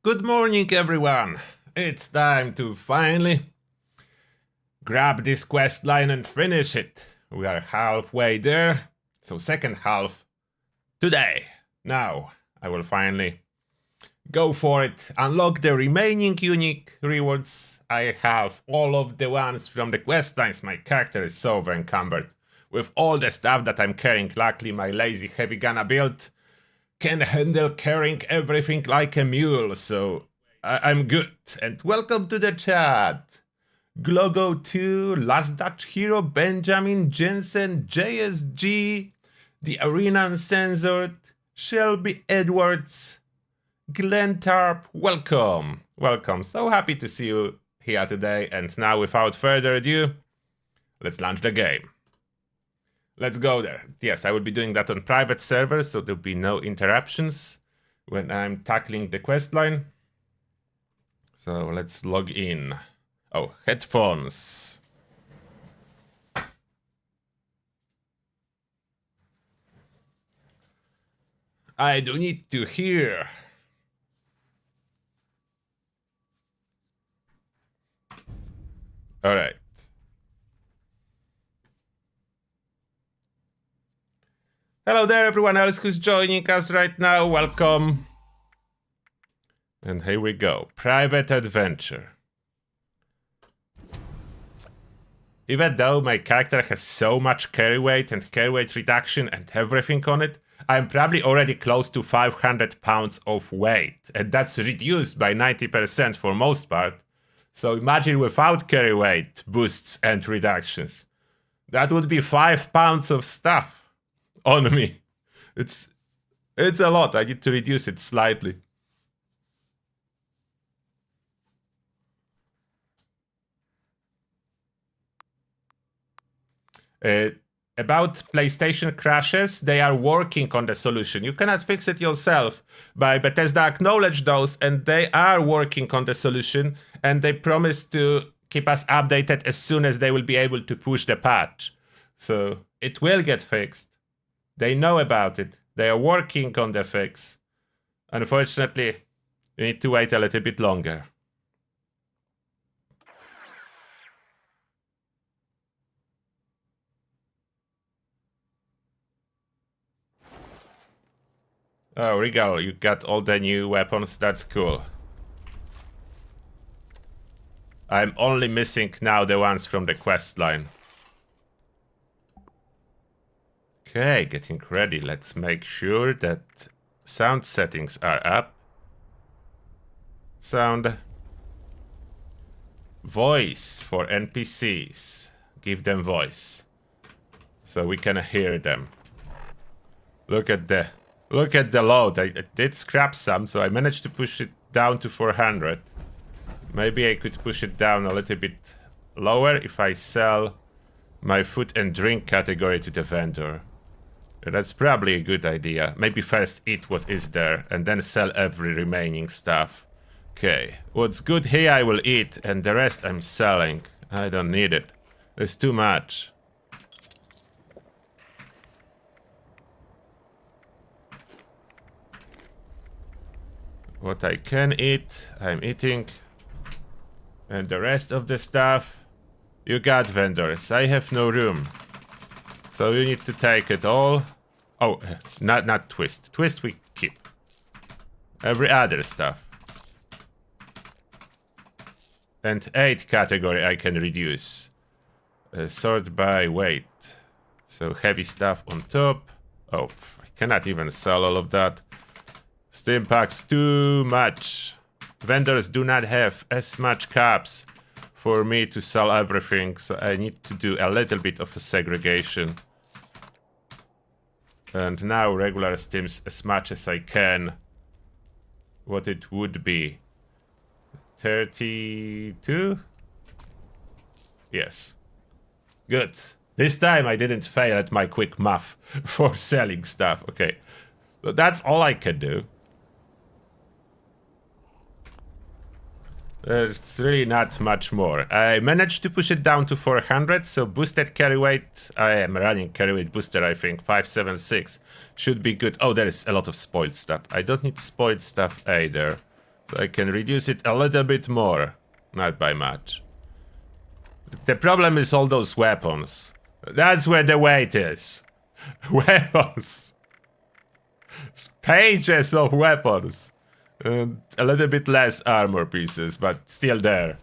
Good morning, everyone. It's time to finally grab this quest line and finish it. We are halfway there, so second half today. Now, I will finally go for it, unlock the remaining unique rewards. I have all of the ones from the quest lines. My character is so encumbered with all the stuff that I'm carrying. Luckily, my lazy heavy gunner build can handle carrying everything like a mule, so I'm good. And welcome to the chat. Glogo 2, Last Dutch Hero, Benjamin, Jensen, JSG, The Arena Uncensored, Shelby Edwards, Glenn Tarp, welcome. Welcome. So happy to see you here today. And now, without further ado, let's launch the game. Let's go there. Yes, I will be doing that on private servers, so there'll be no interruptions when I'm tackling the quest line. So let's log in. Oh, headphones. I do need to hear. All right. Hello there, everyone else who's joining us right now. Welcome. And here we go. Private adventure. Even though my character has so much carry weight and carry weight reduction and everything on it, I'm probably already close to 500 pounds of weight. And that's reduced by 90% for most part. So imagine without carry weight boosts and reductions. That would be 5 pounds of stuff on me. It's a lot. I need to reduce it slightly. About PlayStation crashes, they are working on the solution. You cannot fix it yourself, but Bethesda acknowledged those, and they are working on the solution, and they promise to keep us updated as soon as they will be able to push the patch. So it will get fixed. They know about it. They are working on the fix. Unfortunately, you need to wait a little bit longer. Oh, Regal, you got all the new weapons. That's cool. I'm only missing now the ones from the quest line. Okay, getting ready. Let's make sure that sound settings are up. Sound. Voice for NPCs. Give them voice. So we can hear them. Look at the load. I did scrap some, so I managed to push it down to 400. Maybe I could push it down a little bit lower if I sell my food and drink category to the vendor. That's probably a good idea. Maybe first eat what is there and then sell every remaining stuff. Okay, what's good here I will eat and the rest I'm selling. I don't need it. There's too much. What I can eat, I'm eating. And the rest of the stuff, you got vendors. I have no room. So you need to take it all. Oh, not twist. Twist we keep. Every other stuff. And 8 category I can reduce. Sort by weight. So heavy stuff on top. Oh, I cannot even sell all of that. Steam packs too much. Vendors do not have as much caps for me to sell everything, so I need to do a little bit of a segregation. And now regular steams as much as I can. What it would be. 32? Yes. Good. This time I didn't fail at my quick math for selling stuff. Okay. So that's all I can do. There's really not much more. I managed to push it down to 400, so boosted carry weight. I am running carry weight booster, I think. 576 should be good. Oh, there is a lot of spoiled stuff. I don't need spoiled stuff either. So I can reduce it a little bit more. Not by much. The problem is all those weapons. That's where the weight is. Weapons. Pages of weapons. And a little bit less armor pieces, but still there.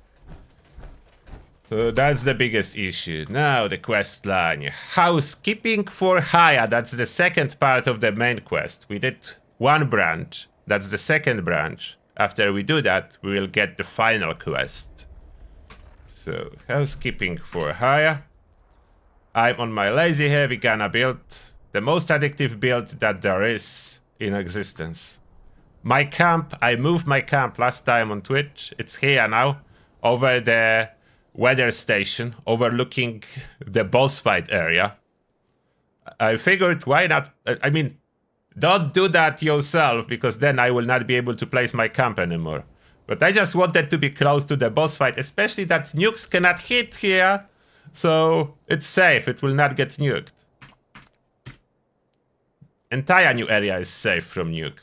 So that's the biggest issue. Now the quest line. Housekeeping for hire. That's the second part of the main quest. We did one branch. That's the second branch. After we do that, we will get the final quest. So, housekeeping for hire. I'm on my lazy heavy gunner build. The most addictive build that there is in existence. My camp, I moved my camp last time on Twitch. It's here now. Over the weather station, overlooking the boss fight area. I figured, why not? I mean, don't do that yourself, because then I will not be able to place my camp anymore. But I just wanted to be close to the boss fight, especially that nukes cannot hit here. So it's safe, it will not get nuked. Entire new area is safe from nuke.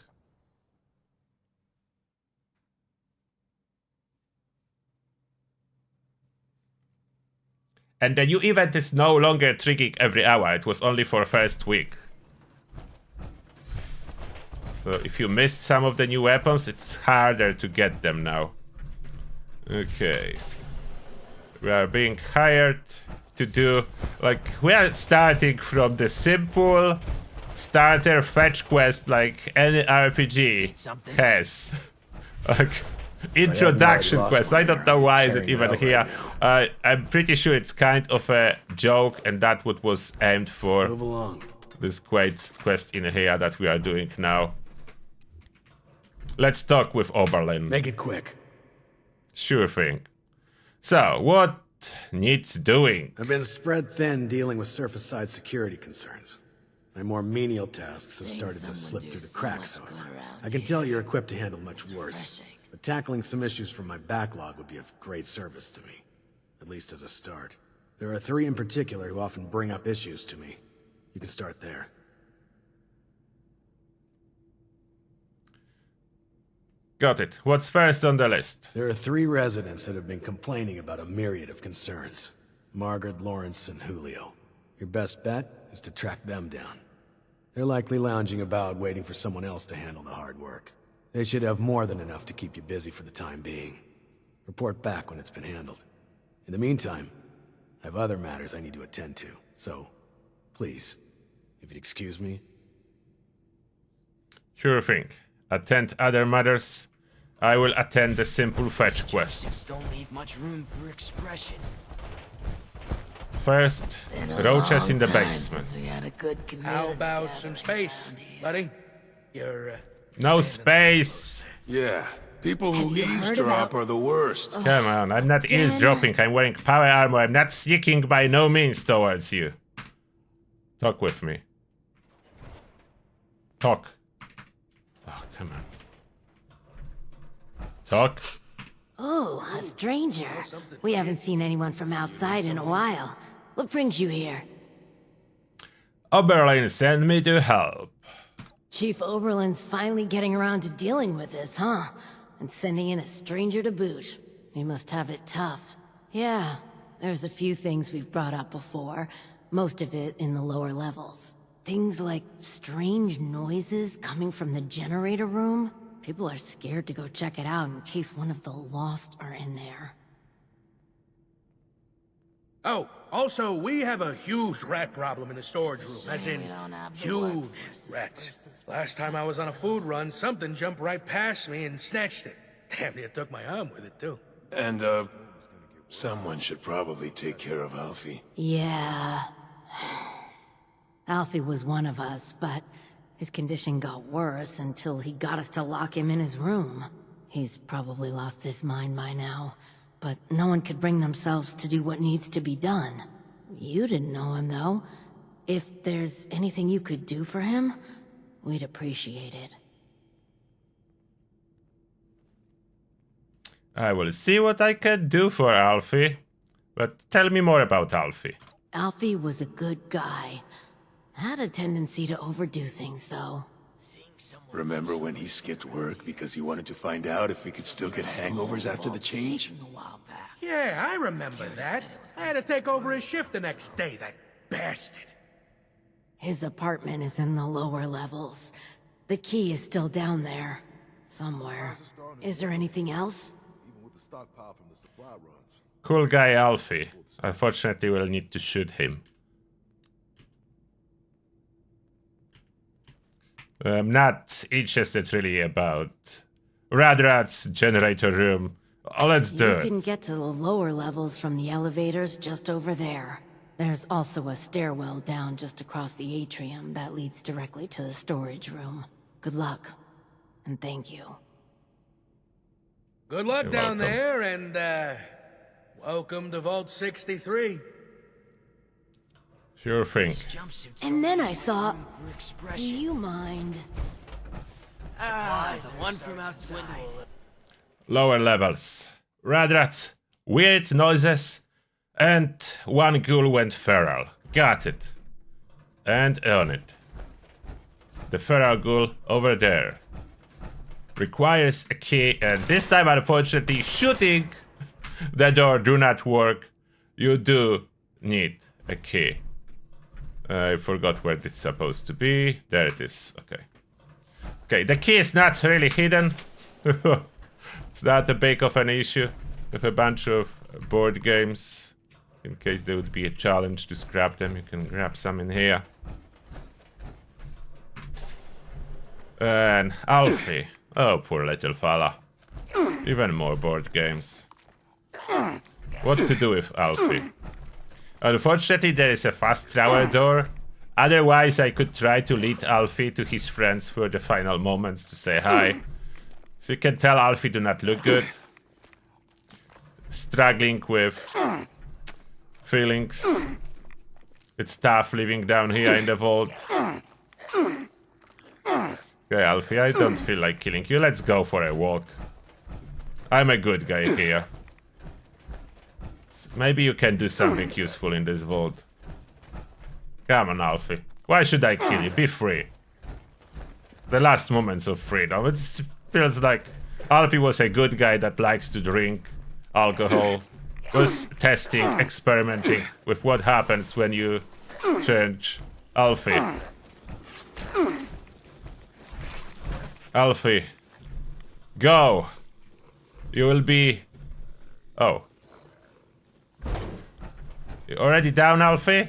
And the new event is no longer triggering every hour. It was only for first week. So if you missed some of the new weapons, it's harder to get them now. Okay. We are being hired to do... Like, we are starting from the simple starter fetch quest like any RPG has. Like... Introduction quest. I don't know why is it even here. I'm pretty sure it's kind of a joke, and that's what was aimed for. This quest in here that we are doing now. Let's talk with Oberlin. Make it quick. Sure thing. So, what needs doing? I've been spread thin dealing with surface-side security concerns. My more menial tasks have started to slip through the cracks, however. I can tell you're equipped to handle much worse. But tackling some issues from my backlog would be of great service to me. At least as a start. There are 3 in particular who often bring up issues to me. You can start there. Got it. What's first on the list? There are 3 residents that have been complaining about a myriad of concerns. Margaret, Lawrence, and Julio. Your best bet is to track them down. They're likely lounging about waiting for someone else to handle the hard work. They should have more than enough to keep you busy for the time being. Report back when it's been handled. In the meantime, I have other matters I need to attend to, so please, if you'd excuse me. Sure thing. Attend other matters. I will attend the simple fetch quest. Don't leave much room for expression. First, roaches in the basement. How about some space, buddy? You're No space. Yeah, people who eavesdrop are the worst. Come on, I'm not eavesdropping. I'm wearing power armor. I'm not sneaking by no means towards you. Talk with me. Talk. Oh, come on. Talk. Oh, a stranger. We haven't seen anyone from outside in a while. What brings you here? Oberlin sent me to help. Chief Oberlin's finally getting around to dealing with this, huh? And sending in a stranger to boot. He must have it tough. Yeah, there's a few things we've brought up before. Most of it in the lower levels. Things like strange noises coming from the generator room. People are scared to go check it out in case one of the Lost are in there. Oh, also, we have a huge rat problem in the storage room, as in, huge rats. Last time I was on a food run, something jumped right past me and snatched it. Damn near took my arm with it, too. And, someone should probably take care of Alfie. Yeah. Alfie was one of us, but his condition got worse until he got us to lock him in his room. He's probably lost his mind by now, but no one could bring themselves to do what needs to be done. You didn't know him, though. If there's anything you could do for him, we'd appreciate it. I will see what I can do for Alfie. But tell me more about Alfie. Alfie was a good guy. Had a tendency to overdo things, though. Remember when he skipped work because he wanted to find out if we could still get hangovers after the change? Yeah, I remember that. I had to take over his shift the next day, that bastard. His apartment is in the lower levels. The key is still down there. Somewhere. Is there anything else? Cool guy Alfie. Unfortunately, we'll need to shoot him. I'm not interested really about Radrat's generator room. Oh, let's do it. You can get to the lower levels from the elevators just over there. There's also a stairwell down just across the atrium that leads directly to the storage room. Good luck. And thank you. Good luck You're down welcome. there, and, welcome to Vault 63. Sure thing. And then I saw... Do you mind? The one from outside. Lower levels. Radrats, weird noises, and one ghoul went feral. Got it. And on it. The feral ghoul over there. Requires a key, and this time, unfortunately, shooting the door do not work. You do need a key. I forgot where it's supposed to be. There it is. Okay. Okay, the key is not really hidden. It's not a big of an issue with a bunch of board games. In case there would be a challenge to scrap them, you can grab some in here. And Alfie. Oh, poor little fella. Even more board games. What to do with Alfie? Unfortunately, there is a fast travel door. Otherwise, I could try to lead Alfie to his friends for the final moments to say hi. So you can tell Alfie do not look good. Struggling with feelings. It's tough living down here in the vault. Okay, Alfie, I don't feel like killing you. Let's go for a walk. I'm a good guy here. Maybe you can do something useful in this vault. Come on, Alfie. Why should I kill you? Be free. The last moments of freedom. It feels like Alfie was a good guy that likes to drink alcohol. Was testing, experimenting with what happens when you change Alfie. Alfie. Go. You will be... Oh. You already down, Alfie?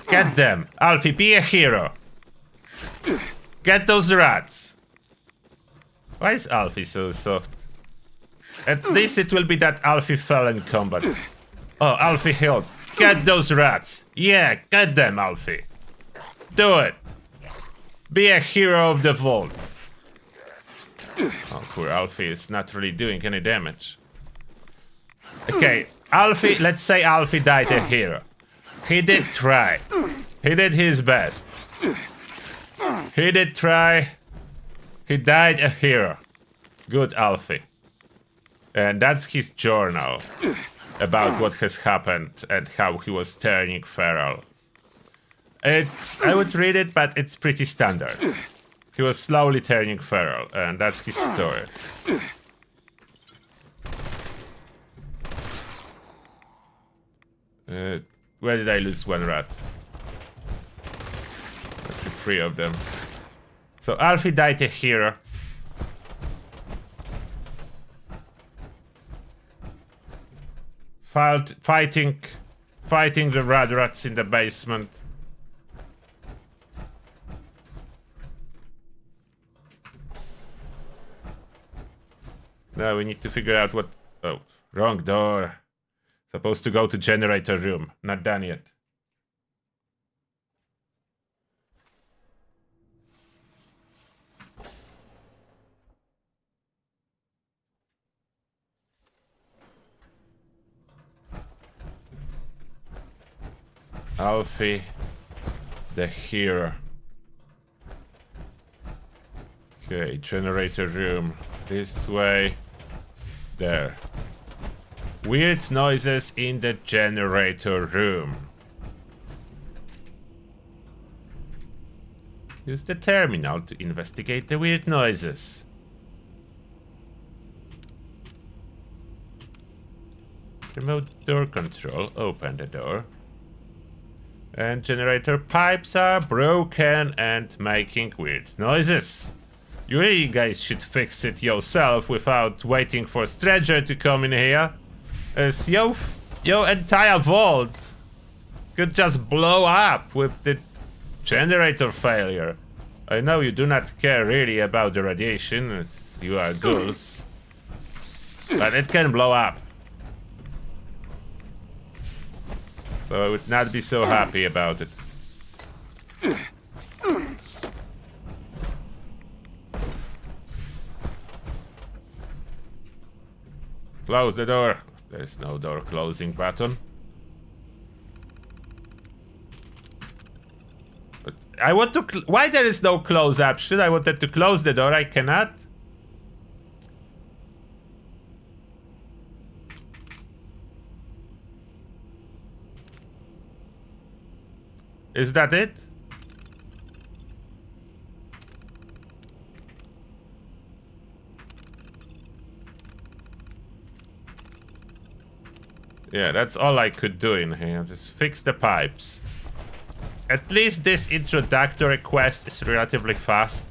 Get them. Alfie, be a hero. Get those rats. Why is Alfie so soft? At least it will be that Alfie fell in combat. Oh, Alfie healed. Get those rats. Yeah, get them, Alfie. Do it. Be a hero of the vault. Oh, poor Alfie is not really doing any damage. Okay, Alfie, let's say Alfie died a hero. He did try. He did his best. He did try. He died a hero. Good Alfie. And that's his journal about what has happened and how he was turning feral. I would read it, but it's pretty standard. He was slowly turning feral, and that's his story. Where did I lose one rat? Actually, 3 of them. So Alfie died a hero. Fighting the rats in the basement. Now we need to figure out what... Oh, wrong door. Supposed to go to generator room. Not done yet. Alfie, the hero. Okay, generator room. This way. There. Weird noises in the generator room. Use the terminal to investigate the weird noises. Remote door control. Open the door. And generator pipes are broken and making weird noises. You really guys should fix it yourself without waiting for a stranger to come in here. As your entire vault could just blow up with the generator failure. I know you do not care really about the radiation as you are ghouls. But it can blow up. So I would not be so happy about it. Close the door. There's no door closing button. But I want to. Why there is no close option? I wanted to close the door. I cannot. Is that it? Yeah, that's all I could do in here. Just fix the pipes. At least this introductory quest is relatively fast.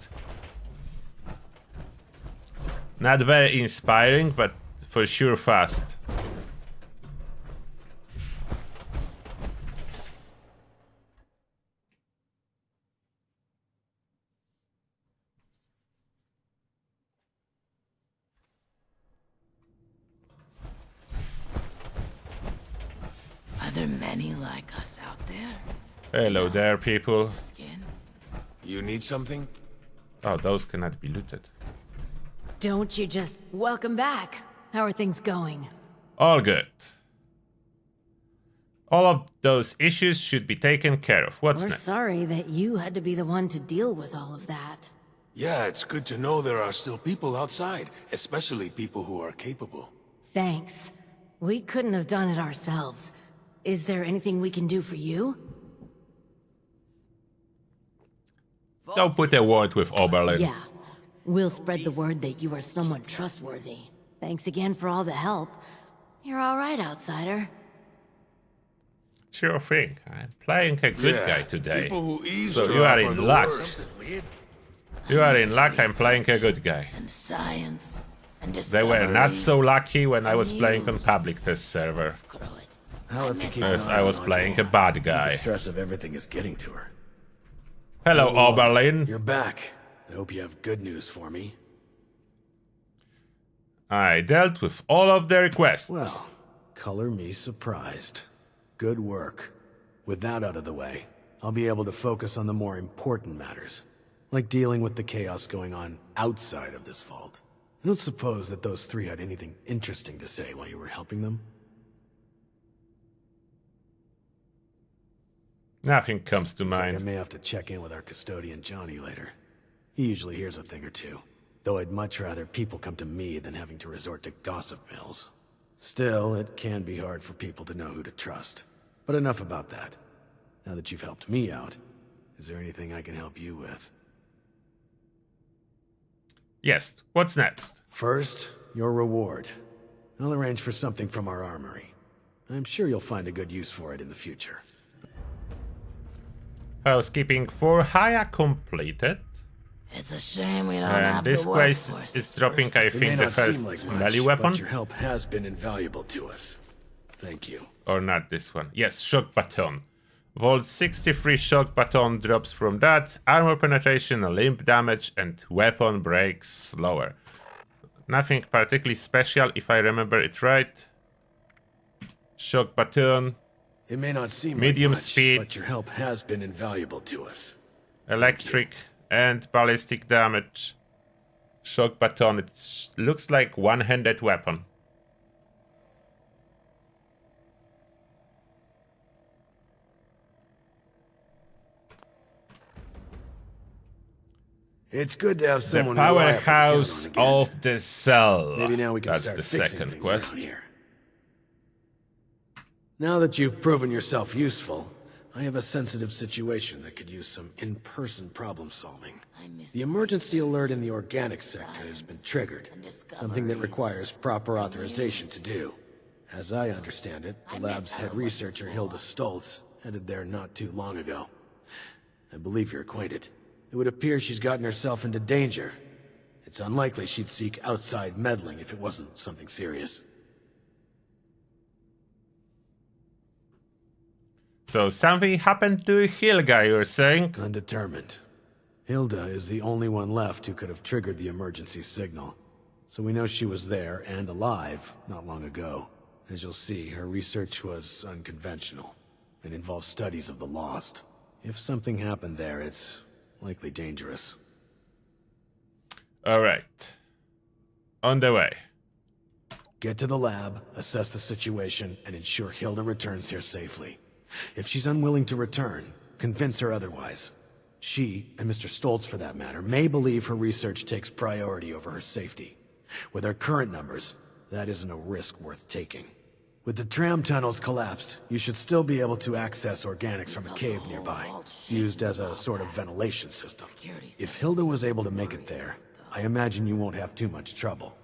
Not very inspiring, but for sure fast. Are there many like us out there? Hello there, people. Skin? You need something? Oh, those cannot be looted. Don't you just... Welcome back. How are things going? All good. All of those issues should be taken care of. What's We're next? sorry that you had to be the one to deal with all of that. Yeah, it's good to know there are still people outside, especially people who are capable. Thanks. We couldn't have done it ourselves. Is there anything we can do for you? Don't put a word with Oberlin. Yeah. We'll spread the word that you are someone trustworthy. Thanks again for all the help. You're all right, outsider. Sure thing. I'm playing a good guy today. People who So eavesdrop you are are in the luck. worst. You are in luck. I'm playing a good guy. And science. And They were not so discoveries. lucky when I was And playing on news. public test server. Screw it. I'll have to keep As an eye I was on playing a Michael. bad guy. The stress of everything is getting to her. Hello, Oberlin. You're back. I hope you have good news for me. I dealt with all of the requests. Well, color me surprised. Good work. With that out of the way, I'll be able to focus on the more important matters, like dealing with the chaos going on outside of this vault. I don't suppose that those three had anything interesting to say while you were helping them? Nothing comes to Looks like I mind. may have to check in with our custodian Johnny later. He usually hears a thing or two, though I'd much rather people come to me than having to resort to gossip mills. Still, it can be hard for people to know who to trust. But enough about that. Now that you've helped me out, is there anything I can help you with? Yes, what's next? First, your reward. I'll arrange for something from our armory. I'm sure you'll find a good use for it in the future. Housekeeping for hire completed. It's a shame we don't And have this the quest workforce is dropping, I It may think, the not seem first like melee much, weapon. but your help has been invaluable to us. Thank you. Or not this one. Yes, shock baton. Volt 63 shock baton drops from that. Armor penetration, limb damage, and weapon breaks slower. Nothing particularly special if I remember it right. Shock baton, It may not seem Medium like much, speed. but your help has been invaluable to us. electric, and ballistic damage. Shock baton, it looks like one-handed weapon. It's good to have The someone reliable to count powerhouse on again. of the cell. Maybe now we can That's start the fixing second things quest. around here. Now that you've proven yourself useful, I have a sensitive situation that could use some in-person problem solving. The emergency alert in the organic sector has been triggered, something that requires proper authorization to do. As I understand it, the lab's head researcher Hilda Stoltz headed there not too long ago. I believe you're acquainted. It would appear she's gotten herself into danger. It's unlikely she'd seek outside meddling if it wasn't something serious. So something happened to Hilda, you're saying? Undetermined. Hilda is the only one left who could have triggered the emergency signal. So we know she was there and alive not long ago. As you'll see, her research was unconventional and involved studies of the lost. If something happened there, it's likely dangerous. Alright. On the way. Get to the lab, assess the situation, and ensure Hilda returns here safely. If she's unwilling to return, convince her otherwise. She, and Mr. Stoltz for that matter, may believe her research takes priority over her safety. With her current numbers, that isn't a risk worth taking. With the tram tunnels collapsed, you should still be able to access organics from a cave nearby, used as a sort of ventilation system. If Hilda was able to make it there, I imagine you won't have too much trouble.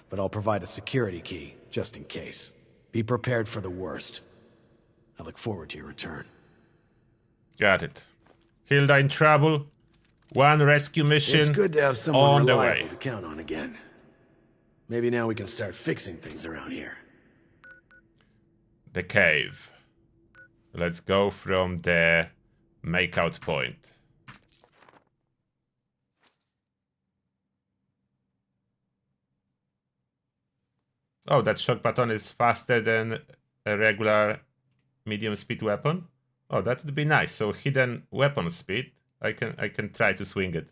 But I'll provide a security key, just in case. Be prepared for the worst. I look forward to your return. Got it. Hilda in trouble. One rescue mission. It's good to have someone on the reliable way. to count on again. Maybe now we can start fixing things around here. The cave. Let's go from the makeout point. Oh, that shock button is faster than a regular medium speed weapon. Oh, that would be nice. So hidden weapon speed. I can try to swing it.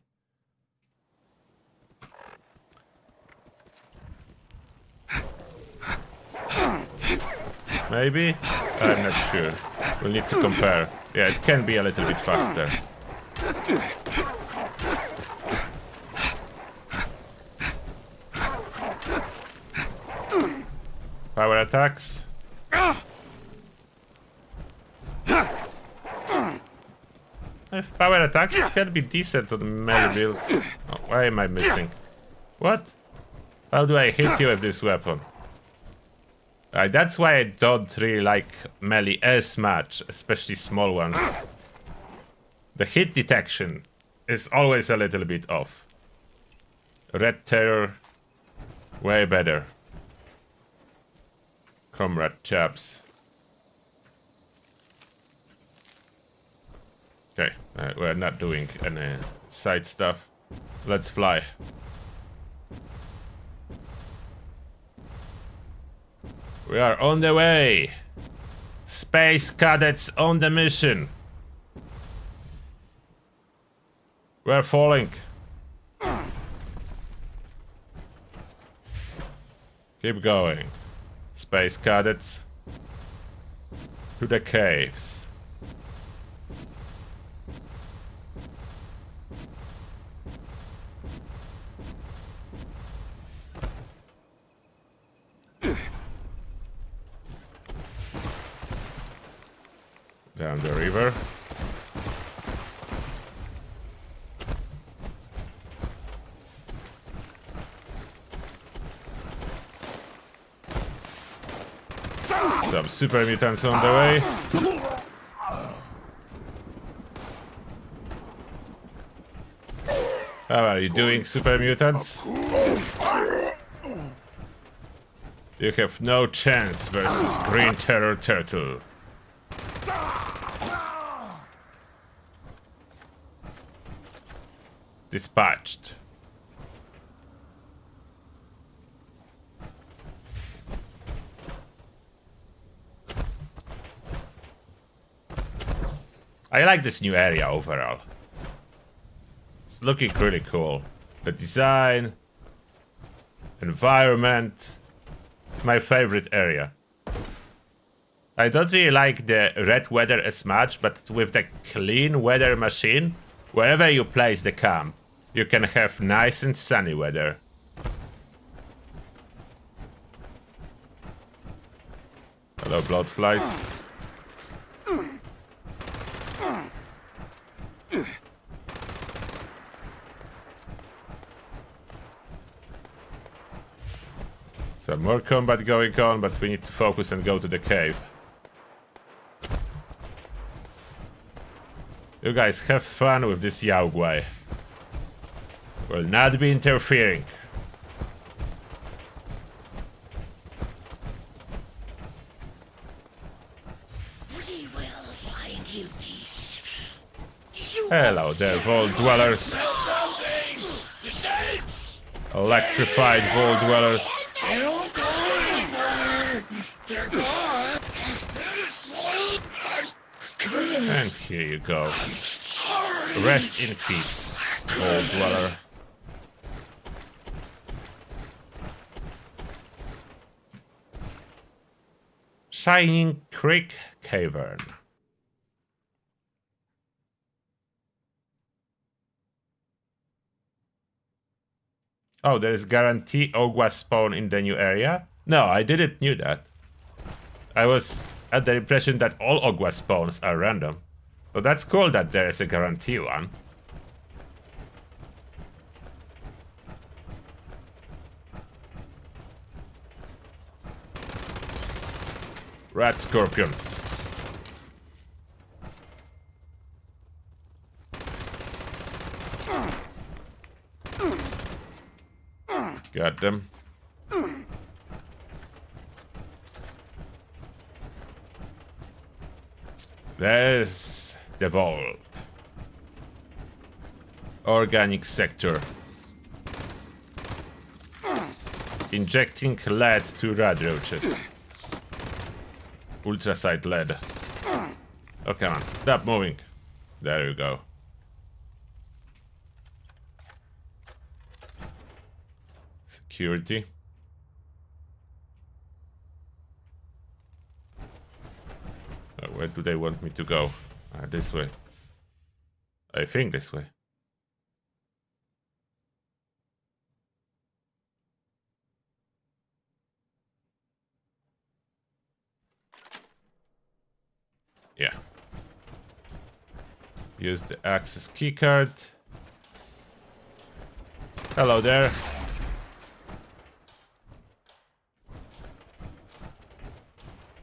Maybe? I'm not sure. We'll need to compare. Yeah, it can be a little bit faster. Power attacks. If power attacks, it can be decent on the melee build. Oh, why am I missing? What? How do I hit you with this weapon? That's why I don't really like melee as much, especially small ones. The hit detection is always a little bit off. Red Terror, way better. Comrade chaps. Okay, we're not doing any side stuff. Let's fly. We are on the way. Space cadets on the mission. We're falling. Keep going. Space cadets. To the caves. Down the river. Some super mutants on the way. How are you doing, super mutants? You have no chance versus Green Terror Turtle. Dispatched. I like this new area overall. It's looking really cool. The design, environment. It's my favorite area. I don't really like the red weather as much, but with the clean weather machine, wherever you place the camp, you can have nice and sunny weather. Hello, bloodflies. Some more combat going on, but we need to focus and go to the cave. You guys have fun with this Yaogwai. Will not be interfering. We will find you, beast. Hello there, Vault Dwellers. Electrified Vault Dwellers. They don't go anymore. They're gone. And here you go. Rest in peace, Vault Dweller. Shining Creek Cavern. Oh, there is guarantee Ogwa spawn in the new area? No, I didn't knew that. I was at the impression that all Ogwa spawns are random. So that's cool that there is a guarantee one. Rat scorpions. Got them. There's the vault. Organic sector. Injecting lead to rad roaches. Ultrasite lead. Oh, come on. Stop moving. There you go. Security. Where do they want me to go? This way. I think this way. Yeah. Use the access keycard. Hello there.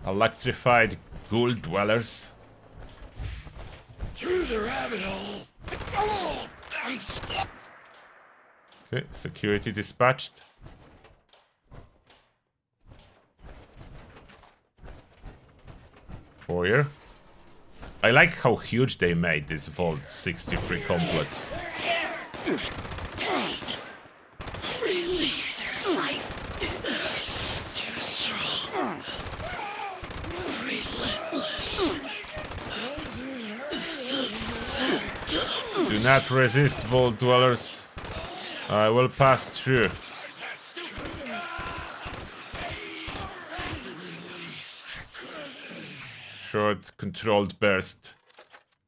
Electrified ghoul dwellers. Through the rabbit hole. Oh, I'm Okay, security dispatched. Foyer. I like how huge they made this Vault 63 complex. Release light. Too strong. Relentless. Do not resist, Vault Dwellers. I will pass through. Short controlled burst.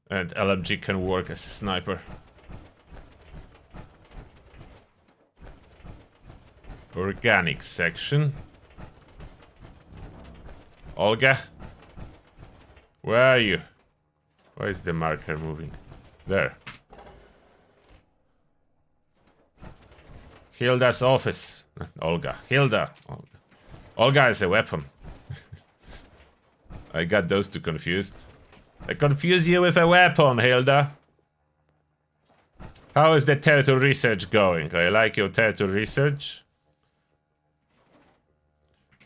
And LMG can work as a sniper. Organic section. Olga? Where are you? Why is the marker moving? There. Hilda's office. Olga. Hilda. Olga. Olga is a weapon. I got those two confused. I confuse you with a weapon, Hilda. How is the turtle research going? I like your turtle research.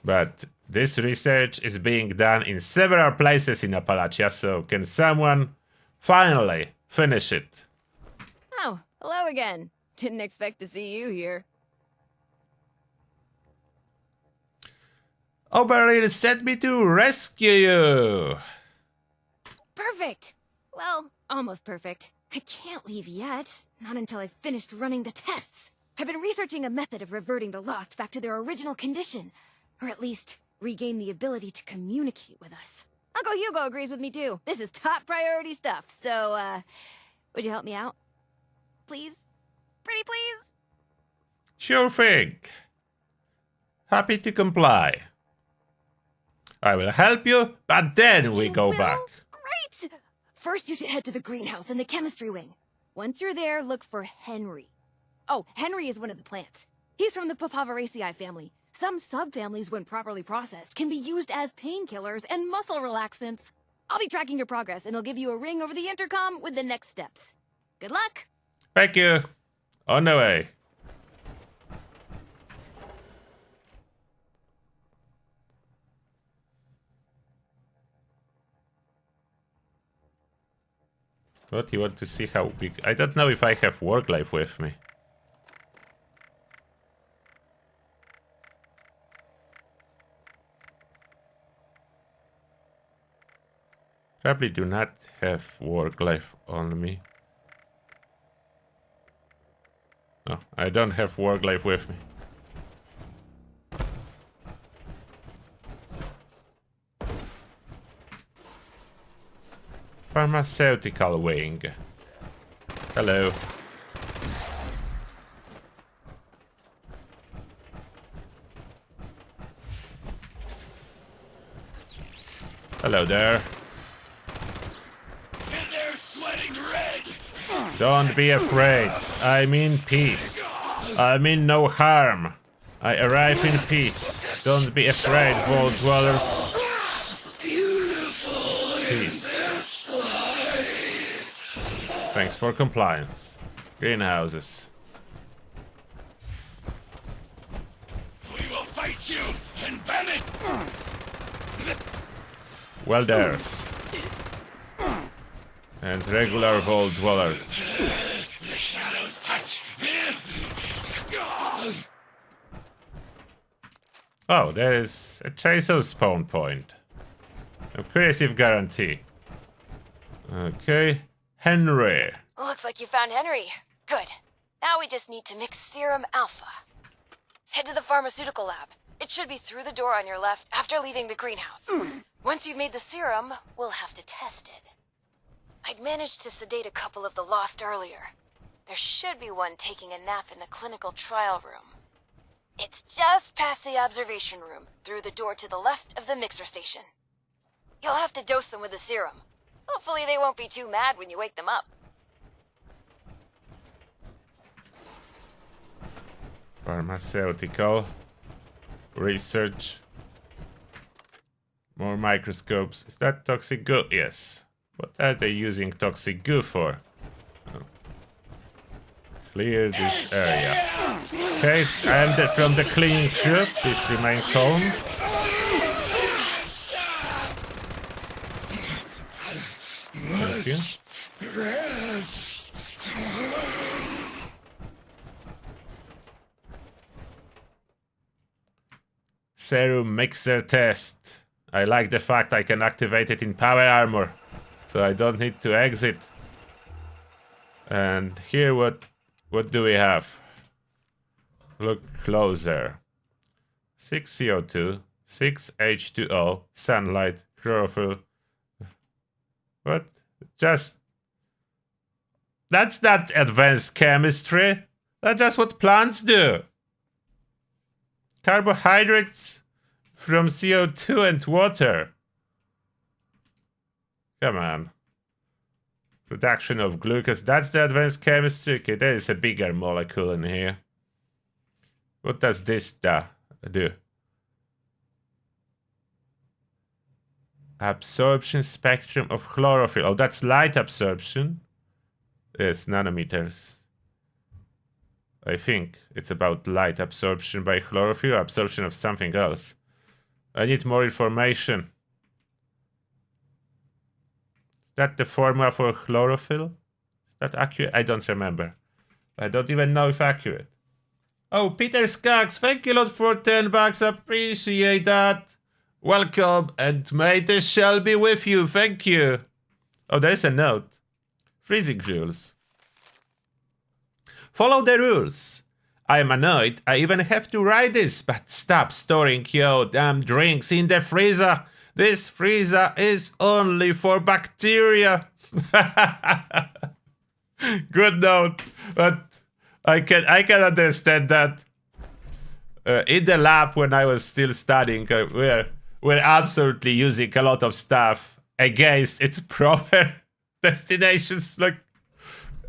But this research is being done in several places in Appalachia, so can someone finally finish it? Oh, hello again. Didn't expect to see you here. Oberlin sent me to rescue you. Perfect! Well, almost perfect. I can't leave yet. Not until I've finished running the tests. I've been researching a method of reverting the Lost back to their original condition. Or at least, regain the ability to communicate with us. Uncle Hugo agrees with me too. This is top priority stuff, so, would you help me out? Please? Pretty please? Sure thing. Happy to comply. I will help you, but then we go back. Great! First, you should head to the greenhouse in the chemistry wing. Once you're there, look for Henry. Oh, Henry is one of the plants. He's from the Papaveraceae family, Some subfamilies, when properly processed, can be used as painkillers and muscle relaxants. I'll be tracking your progress, and I'll give you a ring over the intercom with the next steps. Good luck! Thank you. On the way. What, you want to see how big... I don't know if I have work life with me. Probably do not have work life on me. No, I don't have work life with me. Pharmaceutical wing. Hello. Hello there. And they're sweating red. Don't be afraid. I mean peace. I mean no harm. I arrive in peace. Don't be afraid, Vault Dwellers. Peace. Thanks for compliance. Greenhouses. We will fight you and ban it. Well, there's. And regular Vault Dwellers. The shadows touch. Oh, there is a chaser spawn point. A creative guarantee. Okay. Henry. Looks like you found Henry. Good. Now we just need to mix Serum Alpha. Head to the pharmaceutical lab. It should be through the door on your left after leaving the greenhouse. Once you've made the serum, we'll have to test it. I'd managed to sedate a couple of the lost earlier. There should be one taking a nap in the clinical trial room. It's just past the observation room, through the door to the left of the mixer station. You'll have to dose them with the serum. Hopefully they won't be too mad when you wake them up. Pharmaceutical. Research. More microscopes. Is that toxic goo? Yes. What are they using toxic goo for? Oh. Clear this area. Okay, I am from the cleaning crew. Please remain calm. Thank you. Serum mixer test. I like the fact I can activate it in power armor, so I don't need to exit. And here, what do we have? Look closer. 6 CO2, 6 H2O, sunlight, chlorophyll. What? Just... That's not advanced chemistry. That's just what plants do. Carbohydrates from CO2 and water. Come on. Production of glucose. That's the advanced chemistry. Okay, there is a bigger molecule in here. What does this do? Absorption spectrum of chlorophyll. Oh, that's light absorption. Yes, nanometers. I think it's about light absorption by chlorophyll, absorption of something else. I need more information. Is that the formula for chlorophyll? Is that accurate? I don't remember. I don't even know if accurate. Oh, Peter Skaggs, thank you a lot for 10 bucks. Appreciate that. Welcome, and may the shall be with you. Thank you. Oh, there's a note. Freezing rules. Follow the rules. I am annoyed. I even have to write this, but stop storing your damn drinks in the freezer. This freezer is only for bacteria. Good note, but I can understand that. In the lab when I was still studying, we're absolutely using a lot of stuff against its proper destinations. Like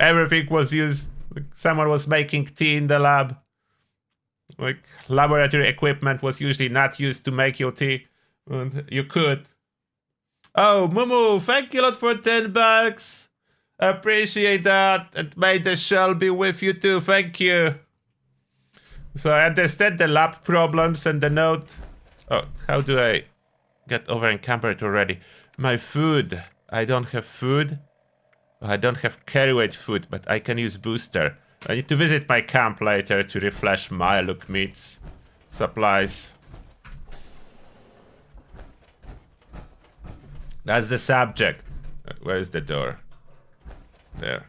everything was used. Like someone was making tea in the lab. Like, laboratory equipment was usually not used to make your tea. And you could. Oh, Mumu, thank you a lot for $10. Appreciate that. And may the shell be with you too. Thank you. So I understand the lab problems and the note. Oh, how do I get over encumbered already? My food. I don't have food. I don't have carry weight food, but I can use booster. I need to visit my camp later to refresh my look meats. Supplies. That's the subject. Where is the door? There.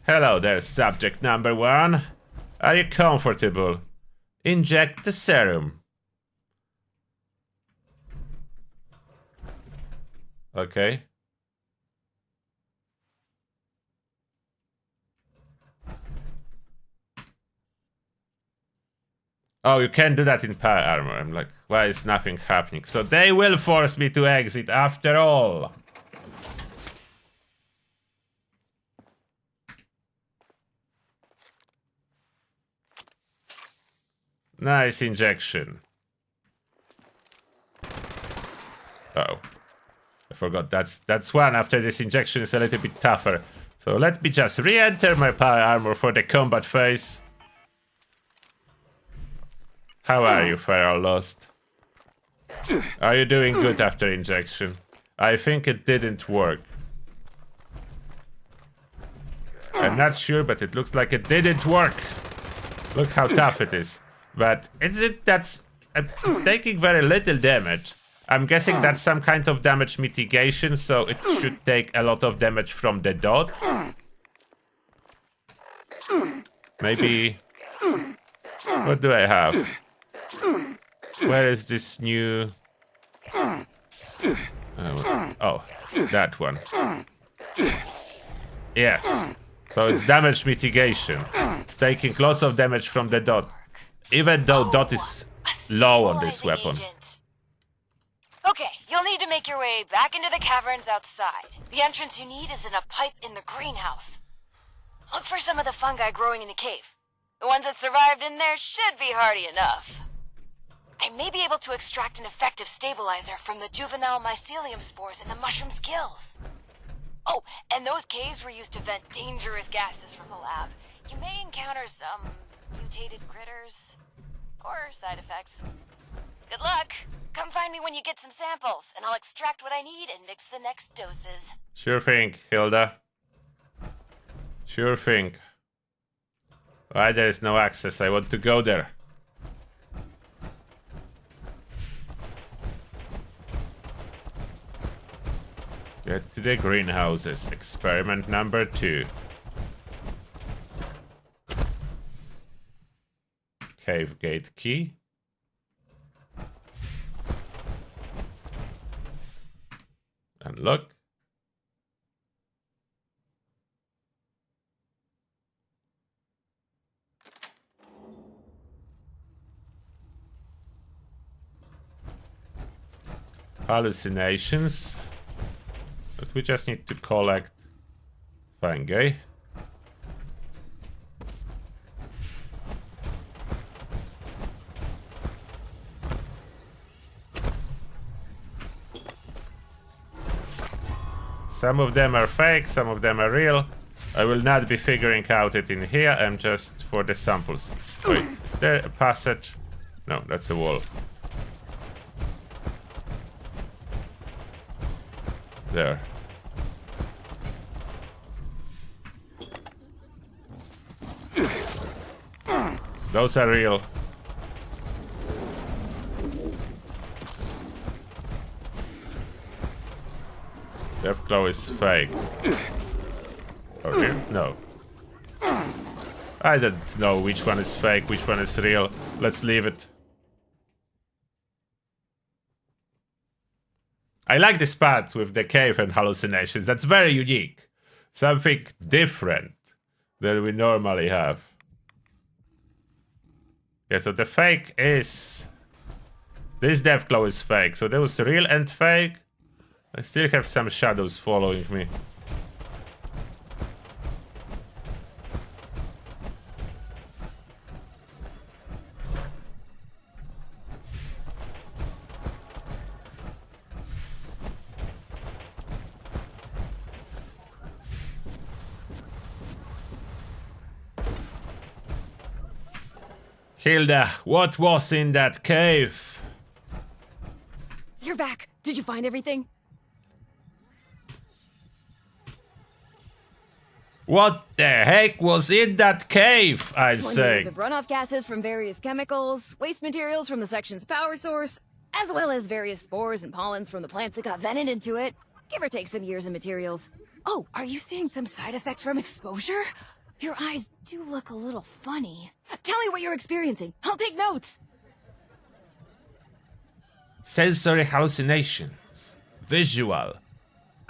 Hello there, subject number 1. Are you comfortable? Inject the serum. Okay. Oh, you can't do that in power armor. I'm like, why is nothing happening? So they will force me to exit after all. Nice injection. Oh. I forgot that's one. After this injection is a little bit tougher. So let me just re-enter my power armor for the combat phase. How are you, Feral Lost? Are you doing good after injection? I think it didn't work. I'm not sure, but it looks like it didn't work. Look how tough it is. But it's taking very little damage. I'm guessing that's some kind of damage mitigation, so it should take a lot of damage from the dot. Maybe... What do I have? Where is this new... Oh, that one. Yes. So it's damage mitigation. It's taking lots of damage from the dot. Even though dot is low on this weapon. Okay, you'll need to make your way back into the caverns outside. The entrance you need is in a pipe in the greenhouse. Look for some of the fungi growing in the cave. The ones that survived in there should be hardy enough. I may be able to extract an effective stabilizer from the juvenile mycelium spores in the mushroom's gills. Oh, and those caves were used to vent dangerous gases from the lab. You may encounter some mutated critters or side effects. Good luck. Come find me when you get some samples, and I'll extract what I need and mix the next doses. Sure thing, Hilda. Sure thing. Why there is no access? I want to go there. Get to the greenhouses. Experiment number 2. Cave gate key. And look. Hallucinations. But we just need to collect fungi. Some of them are fake, some of them are real. I will not be figuring out it in here, I'm just for the samples. Wait, is there a passage? No, that's a wall. There. Those are real. Deathclaw is fake. Oh, here? No. I don't know which one is fake, which one is real. Let's leave it. I like this part with the cave and hallucinations. That's very unique. Something different than we normally have. Yeah, so the fake is... This Deathclaw is fake. So there was real and fake. I still have some shadows following me. Hilda, what was in that cave? You're back. Did you find everything? What the heck was in that cave, I'd 20 say. years of runoff gases from various chemicals, waste materials from the section's power source, as well as various spores and pollens from the plants that got venom into it. Give or take some years and materials. Oh, are you seeing some side effects from exposure? Your eyes do look a little funny. Tell me what you're experiencing. I'll take notes. Sensory hallucinations, visual,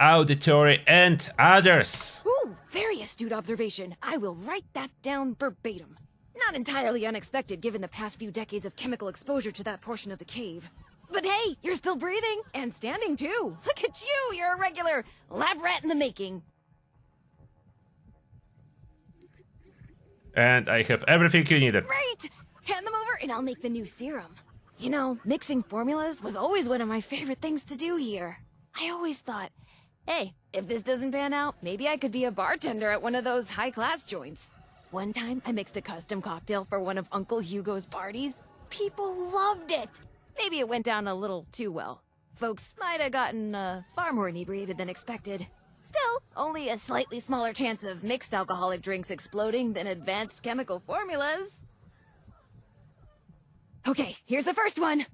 auditory, and others. Ooh, very astute observation. I will write that down verbatim. Not entirely unexpected given the past few decades of chemical exposure to that portion of the cave. But hey, you're still breathing and standing too. Look at you, you're a regular lab rat in the making. And I have everything you needed. Great! Hand them over and I'll make the new serum. You know, mixing formulas was always one of my favorite things to do here. I always thought, hey, if this doesn't pan out, maybe I could be a bartender at one of those high-class joints. One time, I mixed a custom cocktail for one of Uncle Hugo's parties. People loved it. Maybe it went down a little too well. Folks might have gotten far more inebriated than expected. Still, only a slightly smaller chance of mixed alcoholic drinks exploding than advanced chemical formulas. Okay, here's the first one.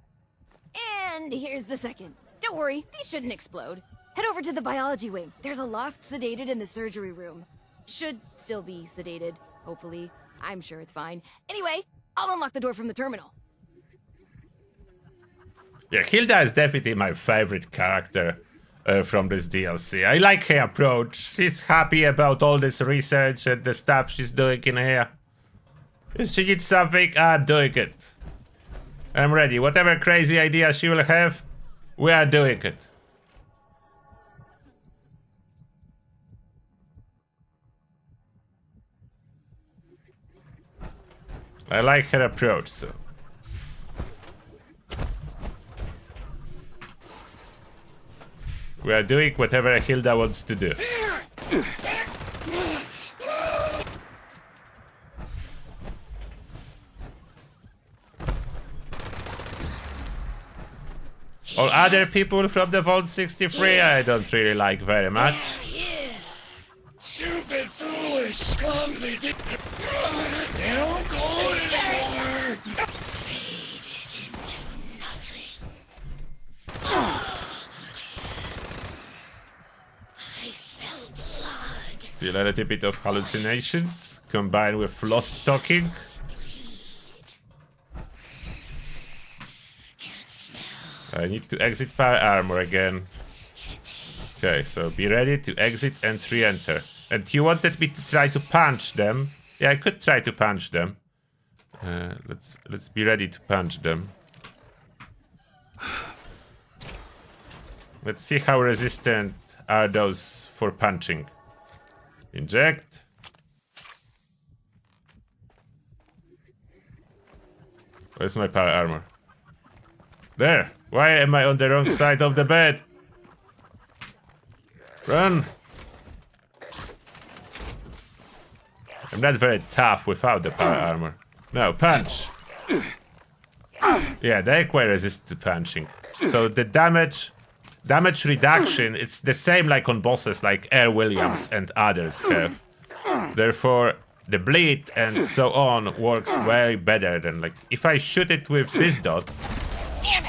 And here's the second. Don't worry, these shouldn't explode. Head over to the biology wing. There's a lost sedated in the surgery room. Should still be sedated, hopefully. I'm sure it's fine. Anyway, I'll unlock the door from the terminal. Yeah, Hilda is definitely my favorite character from this DLC. I like her approach. She's happy about all this research and the stuff she's doing in here. If she needs something, I'm doing it. I'm ready. Whatever crazy idea she will have, we are doing it. I like her approach, so. We are doing whatever Hilda wants to do. All other people from the Vault 63 I don't really like very much. Yeah. Stupid, foolish, clumsy. They don't go anymore. Faded into nothing. I smell blood. Still a little bit of hallucinations combined with lost talking. I need to exit power armor again. Okay, so be ready to exit and re-enter. And you wanted me to try to punch them. Yeah, I could try to punch them. Let's be ready to punch them. Let's see how resistant are those for punching. Inject. Where's my power armor? There! Why am I on the wrong side of the bed? Run! I'm not very tough without the power armor. No, punch! Yeah, they're quite resistant to punching. So the damage reduction, it's the same like on bosses like Air Williams and others have. Therefore, the bleed and so on works way better than like if I shoot it with this dot.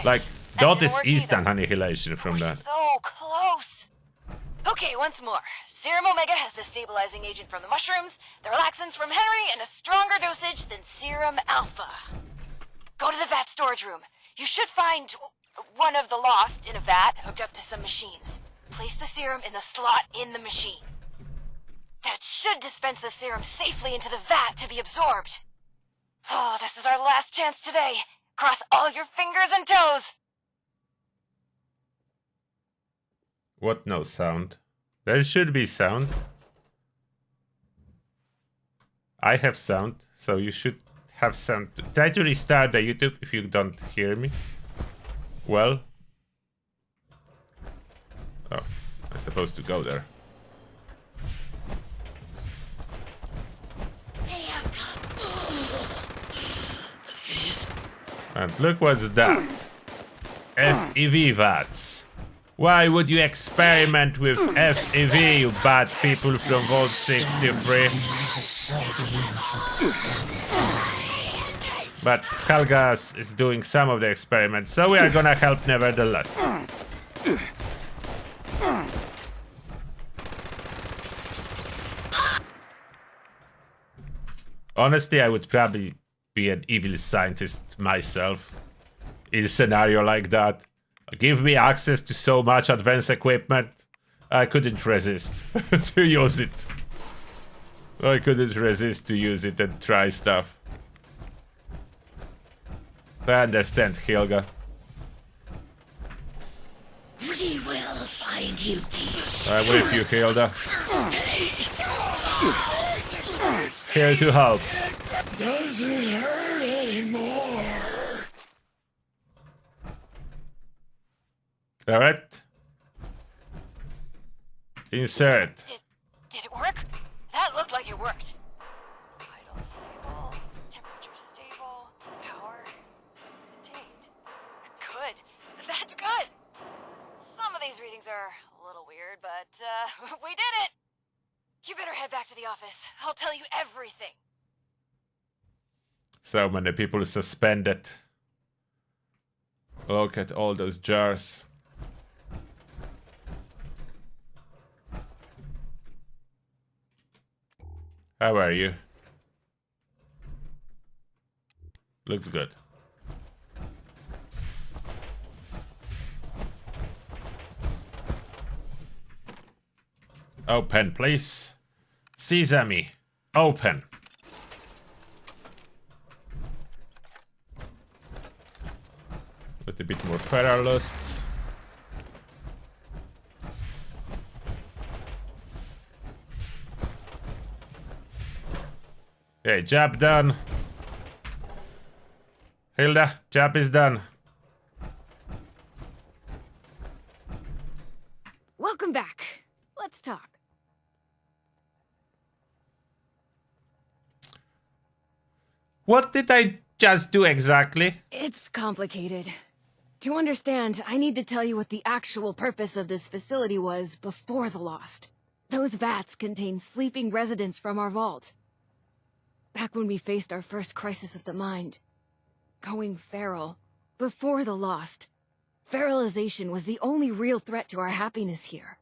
Like, dot is instant annihilation from that. So close. Okay, once more. Serum Omega has the stabilizing agent from the mushrooms, the relaxants from Henry, and a stronger dosage than Serum Alpha. Go to the vat storage room. You should find one of the lost in a vat hooked up to some machines. Place the serum in the slot in the machine. That should dispense the serum safely into the vat to be absorbed. Oh, this is our last chance today. Cross all your fingers and toes. What no sound? There should be sound. I have sound, so you should have sound. Try to restart the YouTube if you don't hear me. Well. Oh, I'm supposed to go there. And look what's that. FEV VATs. Why would you experiment with FEV, you bad people from Vault 63? But Helga is doing some of the experiments, so we are gonna help nevertheless. Honestly, I would probably be an evil scientist myself in a scenario like that. Give me access to so much advanced equipment. I couldn't resist to use it. I couldn't resist to use it and try stuff. I understand, Hilda. We will find you peace. I'm with you, Hilda. Here to help. Doesn't hurt anymore. Alright. Insert. Did it work? That looked like it worked. Vital stable, temperature stable, power maintained. Good. That's good. Some of these readings are a little weird, but we did it. You better head back to the office. I'll tell you everything. So many people suspended. Look at all those jars. How are you? Looks good. Open, please. Sesame. Open. With a bit more feral lusts. Okay, job done. Hilda, job is done. Welcome back. Let's talk. What did I just do exactly? It's complicated. To understand, I need to tell you what the actual purpose of this facility was before the Lost. Those vats contain sleeping residents from our vault. Back when we faced our first crisis of the mind. Going feral. Before the Lost. Feralization was the only real threat to our happiness here.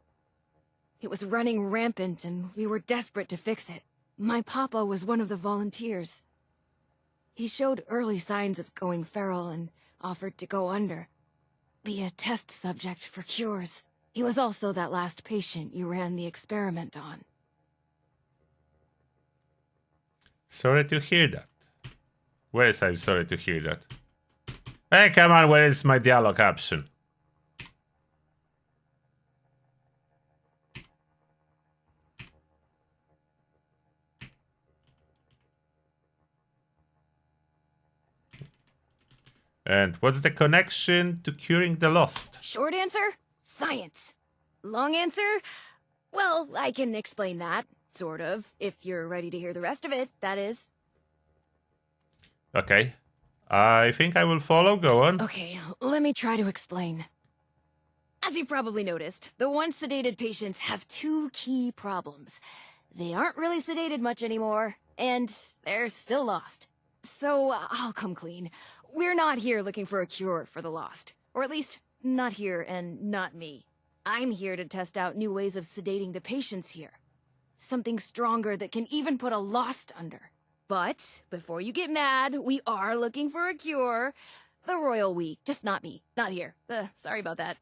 It was running rampant and we were desperate to fix it. My papa was one of the volunteers. He showed early signs of going feral and offered to go under. Be a test subject for cures. He was also that last patient you ran the experiment on. Sorry to hear that. Where is I'm sorry to hear that? Hey, come on, where is my dialogue option? And what's the connection to curing the lost? Short answer? Science. Long answer? Well, I can explain that, sort of, if you're ready to hear the rest of it, that is. Okay. I think I will follow. Go on. Okay, let me try to explain. As you probably noticed, the once sedated patients have two key problems. They aren't really sedated much anymore, and they're still lost. So, I'll come clean. We're not here looking for a cure for the lost. Or at least, not here and not me. I'm here to test out new ways of sedating the patients here. Something stronger that can even put a lost under. But, before you get mad, we are looking for a cure. The royal we, just not me, not here. Sorry about that.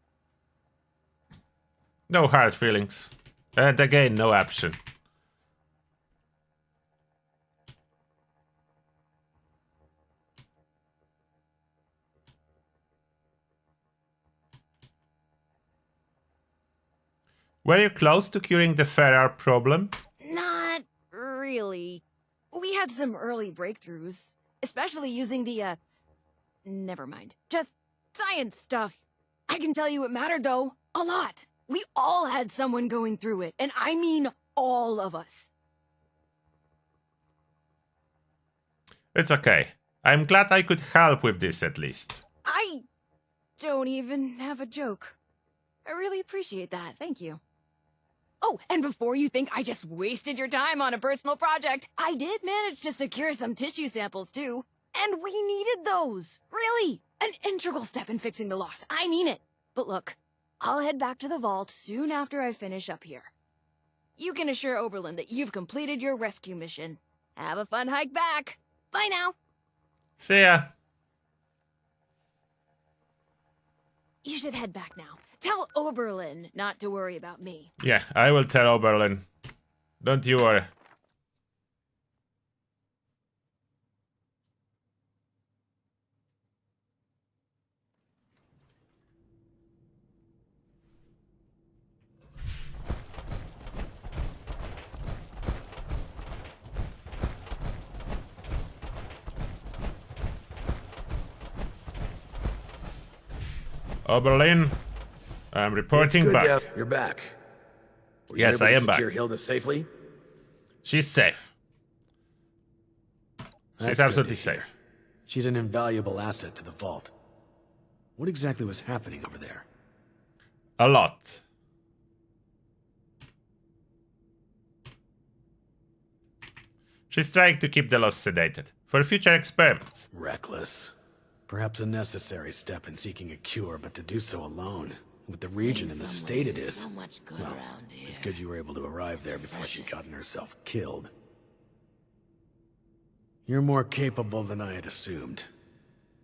No hard feelings. And again, no option. Were you close to curing the feral problem? Not really. We had some early breakthroughs, especially using the, never mind. Just science stuff. I can tell you it mattered, though. A lot. We all had someone going through it, and I mean all of us. It's okay. I'm glad I could help with this at least. I don't even have a joke. I really appreciate that. Thank you. Oh, and before you think I just wasted your time on a personal project, I did manage to secure some tissue samples too. And we needed those. Really. An integral step in fixing the lost. I mean it. But look, I'll head back to the vault soon after I finish up here. You can assure Oberlin that you've completed your rescue mission. Have a fun hike back. Bye now. See ya. You should head back now. Tell Oberlin not to worry about me. Yeah, I will tell Oberlin. Don't you worry. Oberlin, I'm reporting back. You're back. Were you Yes, able I to am back. secure Hilda safely? She's safe. That's She's good absolutely to hear. safe. She's an invaluable asset to the vault. What exactly was happening over there? A lot. She's trying to keep the lost sedated for future experiments. Reckless. Perhaps a necessary step in seeking a cure, but to do so alone, with the region and the state it is. So much good Well, around here. it's good you were able to arrive there before she'd gotten herself killed. You're more capable than I had assumed.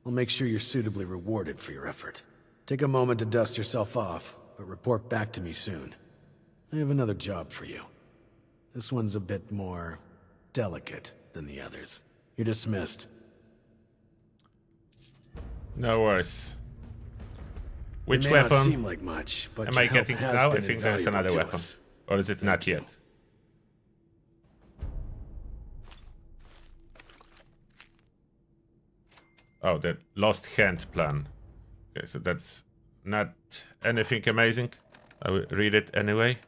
I'll make sure you're suitably rewarded for your effort. Take a moment to dust yourself off, but report back to me soon. I have another job for you. This one's a bit more delicate than the others. You're dismissed. No worries. Which It may weapon not seem like much, but am your I help getting has now? I been think there's invaluable another to weapon. us. Or is it not Thank you. yet? Oh, the lost hand plan. Okay, so that's not anything amazing. I will read it anyway.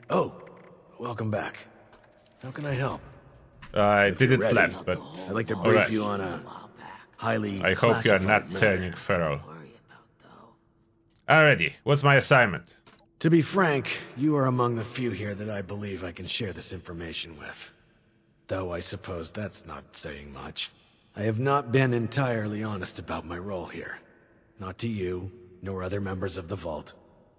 Oh, welcome back. How can I help? I If you're didn't ready. left, but I'd like to brief Alright. you on a highly I hope you are not classified matter. turning feral. Worry about though. Alrighty, what's my assignment? To be frank, you are among the few here that I believe I can share this information with. Though I suppose that's not saying much. I have not been entirely honest about my role here. Not to you, nor other members of the Vault,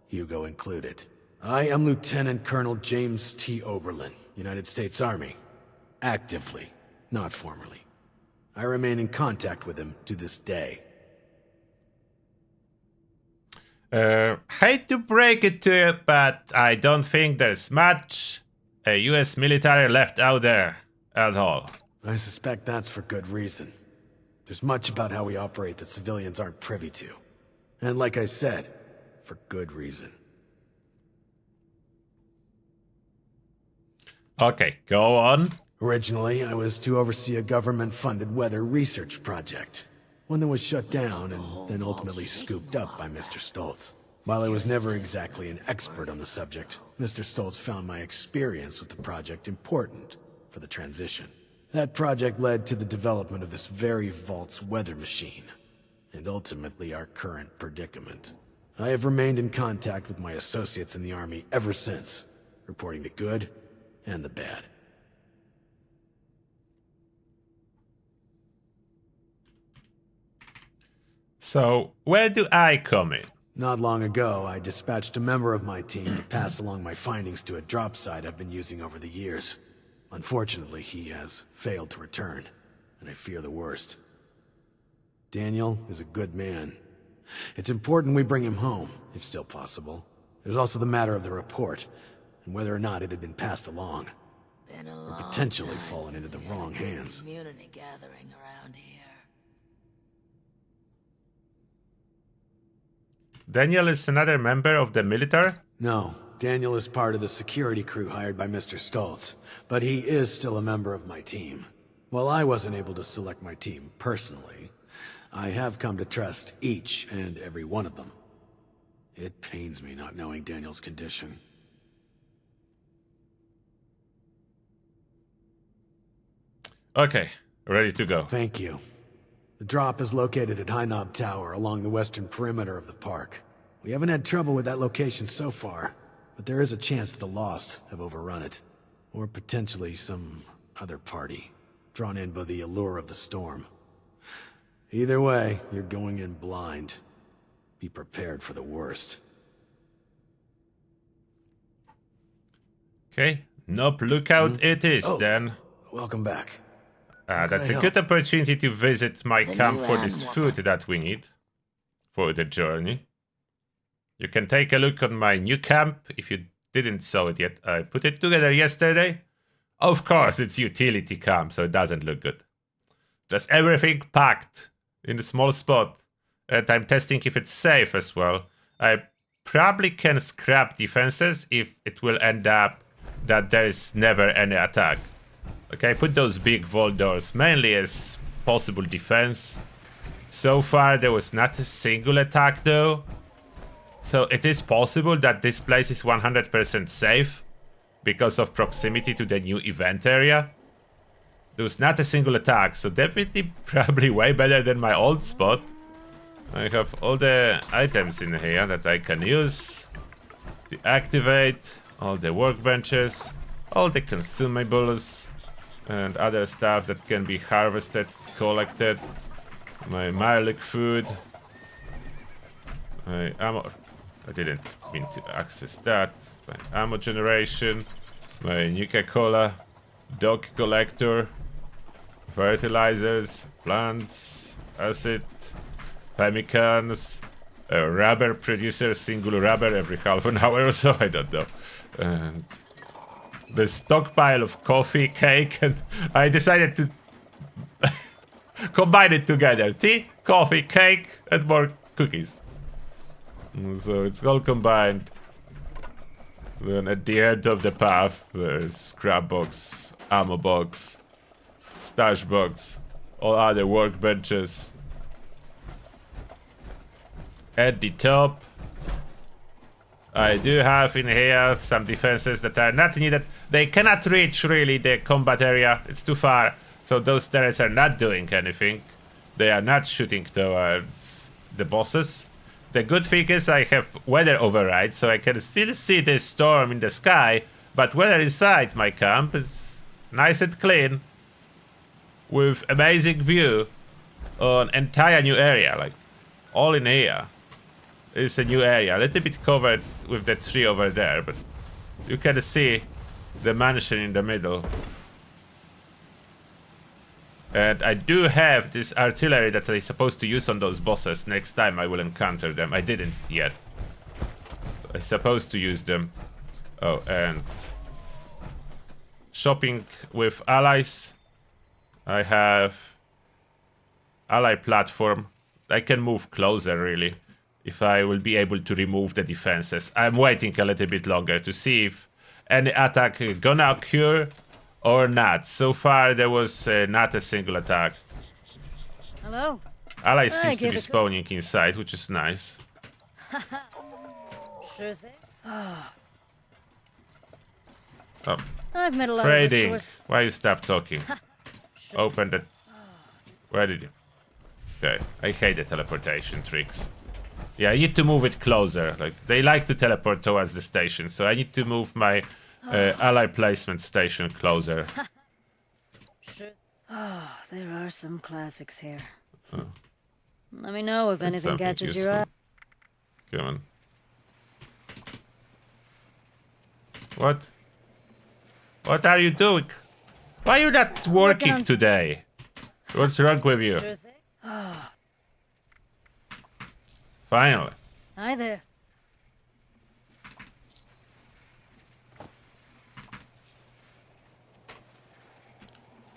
Hugo included. I am Lieutenant Colonel James T. Oberlin, United States Army. Actively, not formally. I remain in contact with him to this day. Hate to break it to you, but I don't think there's much US military left out there at all. I suspect that's for good reason. There's much about how we operate that civilians aren't privy to. And like I said, for good reason. Okay, go on. Originally, I was to oversee a government-funded weather research project. One that was shut down and then ultimately scooped up by Mr. Stoltz. While I was never exactly an expert on the subject, Mr. Stoltz found my experience with the project important for the transition. That project led to the development of this very Vault's weather machine, and ultimately our current predicament. I have remained in contact with my associates in the Army ever since, reporting the good and the bad. So, where do I come in? Not long ago, I dispatched a member of my team to pass along my findings to a drop site I've been using over the years. Unfortunately, he has failed to return, and I fear the worst. Daniel is a good man. It's important we bring him home, if still possible. There's also the matter of the report, and whether or not it had been passed along, Been a or long potentially time fallen into since the we had a wrong good hands. Community gathering around here. Daniel is another member of the military? No, Daniel is part of the security crew hired by Mr. Stoltz, but he is still a member of my team. While I wasn't able to select my team personally, I have come to trust each and every one of them. It pains me not knowing Daniel's condition. Okay, ready to go. Thank you. The drop is located at High Knob Tower along the western perimeter of the park. We haven't had trouble with that location so far, but there is a chance the Lost have overrun it. Or potentially some other party, drawn in by the allure of the storm. Either way, you're going in blind. Be prepared for the worst. Okay, nope, lookout it is then. Welcome back. That's a good opportunity to visit my camp for this animals food that we need for the journey. You can take a look on my new camp if you didn't saw it yet. I put it together yesterday. Of course, it's utility camp, so it doesn't look good. Just everything packed in a small spot. And I'm testing if it's safe as well. I probably can scrap defenses if it will end up that there is never any attack. Okay, I put those big vault doors mainly as possible defense. So far there was not a single attack though. So it is possible that this place is 100% safe because of proximity to the new event area. There was not a single attack, so definitely probably way better than my old spot. I have all the items in here that I can use to activate, all the workbenches, all the consumables, and other stuff that can be harvested, collected. My Marlick food. My ammo. I didn't mean to access that. My ammo generation. My Nuka-Cola. Dog collector. Fertilizers. Plants. Acid. Pemicans. A rubber producer. Single rubber every half an hour or so. I don't know. And the stockpile of coffee, cake, and I decided to combine it together. Tea, coffee, cake, and more cookies. So it's all combined. Then at the end of the path, there's scrap box, ammo box, stash box, all other workbenches. At the top, I do have in here some defenses that are not needed. They cannot reach really the combat area. It's too far. So those turrets are not doing anything. They are not shooting towards the bosses. The good thing is I have weather override, so I can still see the storm in the sky, but weather inside my camp is nice and clean, with amazing view on entire new area, like all in here. It's a new area, a little bit covered with the tree over there, but you can see the mansion in the middle. And I do have this artillery that I'm supposed to use on those bosses next time I will encounter them. I didn't yet. I'm supposed to use them. Oh, and shopping with allies. I have ally platform. I can move closer really, if I will be able to remove the defenses. I'm waiting a little bit longer to see if any attack gonna occur or not. So far there was not a single attack. Hello? Ally seems to be spawning inside, which is nice. Sure thing. Oh, I've met a lot trading. of Why you stop talking? Open the... Where did you... Okay, I hate the teleportation tricks. Yeah, I need to move it closer. Like, they like to teleport towards the station, so I need to move my ally placement station closer. Sure. Oh, there are some classics here. Oh. Let me know if anything catches your eye. Come on. What? What are you doing? Why are you not working today? What's wrong with you? Sure thing. Oh. Finally. Hi there.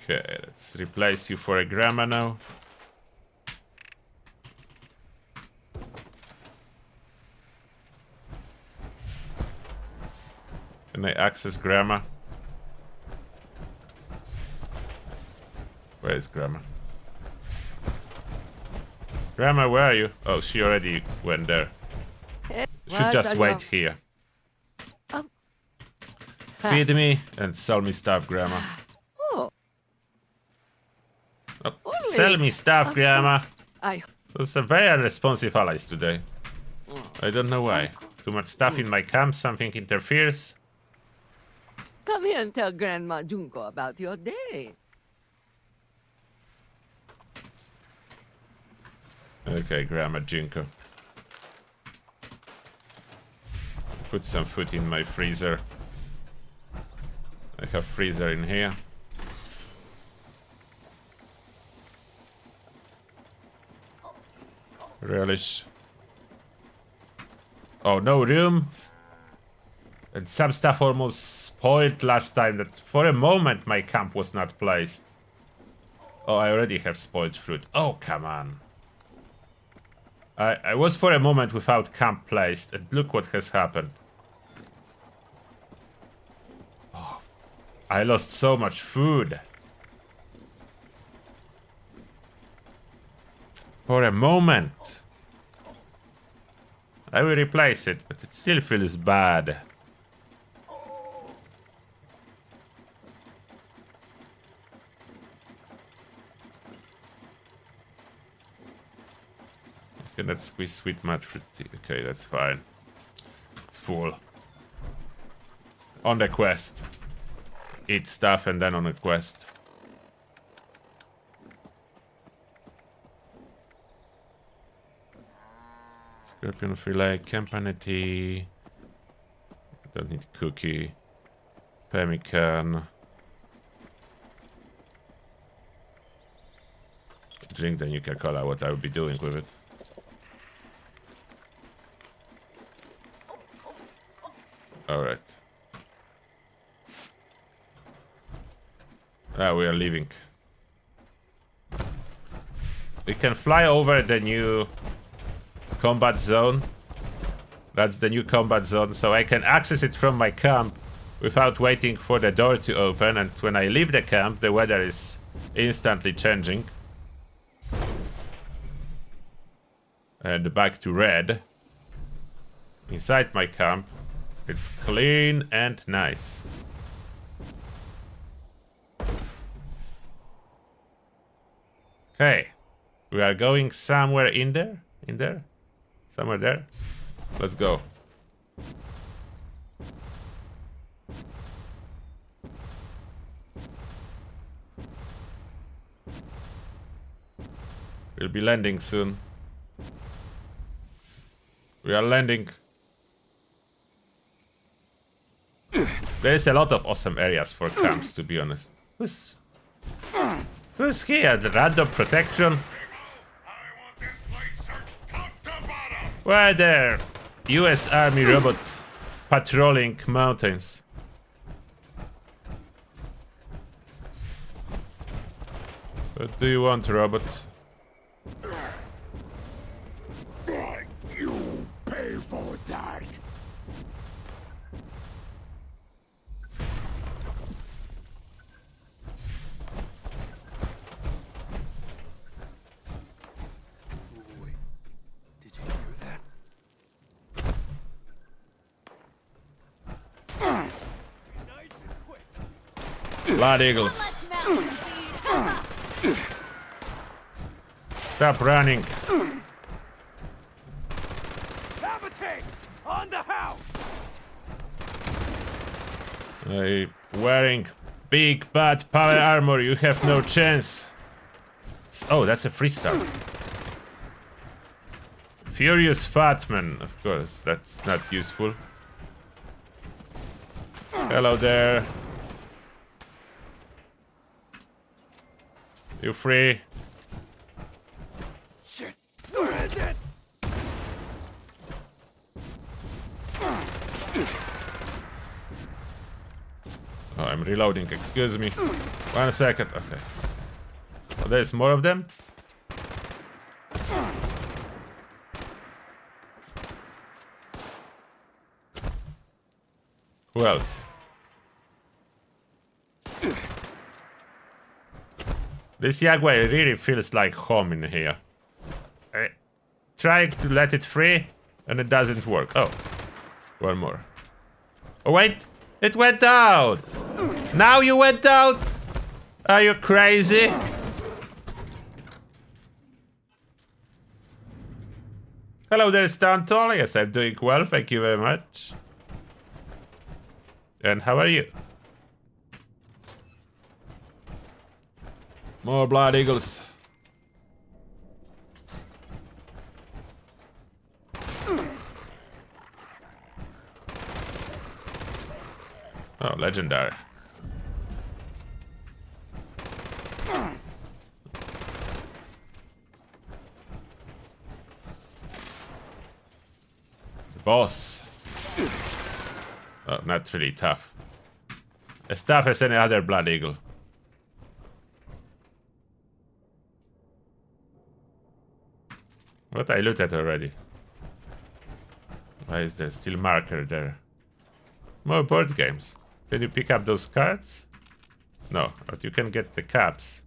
Okay, let's replace you for a grandma now. Can I access grandma? Where is grandma? Grandma, where are you? Oh, she already went there. Should just wait here. Feed me and sell me stuff, grandma. Oh, sell me stuff, Grandma. I... Those are very unresponsive allies today. I don't know why. Too much stuff in my camp, something interferes. Come here and tell Grandma Junko about your day. Okay, Grandma Junko. Put some food in my freezer. I have freezer in here. Relish. Oh, no room. And some stuff almost spoiled last time that for a moment my camp was not placed. Oh, I already have spoiled fruit. Oh, come on. I was for a moment without camp placed, and look what has happened. Oh, I lost so much food. For a moment. I will replace it, but it still feels bad. Okay, let's squeeze sweet mud fruit tea. Okay, that's fine. It's full. On the quest. Eat stuff and then on a quest. Scorpion fillet, campanity. Don't need cookie. Pemmican. Drink the Nuka Cola, what I will be doing with it. Alright. Ah, we are leaving. We can fly over the new combat zone. That's the new combat zone, so I can access it from my camp without waiting for the door to open, and when I leave the camp, the weather is instantly changing. And back to red. Inside my camp, it's clean and nice. Okay. We are going somewhere in there? In there? Somewhere there? Let's go. We'll be landing soon. We are landing. There's a lot of awesome areas for camps, to be honest. Who's here? The random protection? Why there? US Army robot patrolling mountains. What do you want, robots? You pay for that. Did you hear that? Blood Eagles. Stop running. Have a taste on the house. Wearing big bad power armor, you have no chance. Oh, that's a freestyle. Furious Fatman, of course, that's not useful. Hello there. You free? Shit, where is it? Oh, I'm reloading, excuse me. 1 second, okay. Oh, there's more of them? Who else? This Jaguar really feels like home in here. I tried to let it free, and it doesn't work. Oh, one more. Oh wait, it went out! Now you went out? Are you crazy? Hello there, Stanton. Yes, I'm doing well, thank you very much. And how are you? More Blood Eagles. Oh, legendary. Boss. Oh, not really tough. As tough as any other Blood Eagle. What I looted already. Why is there still marker there? More board games. Can you pick up those cards? No, but you can get the caps.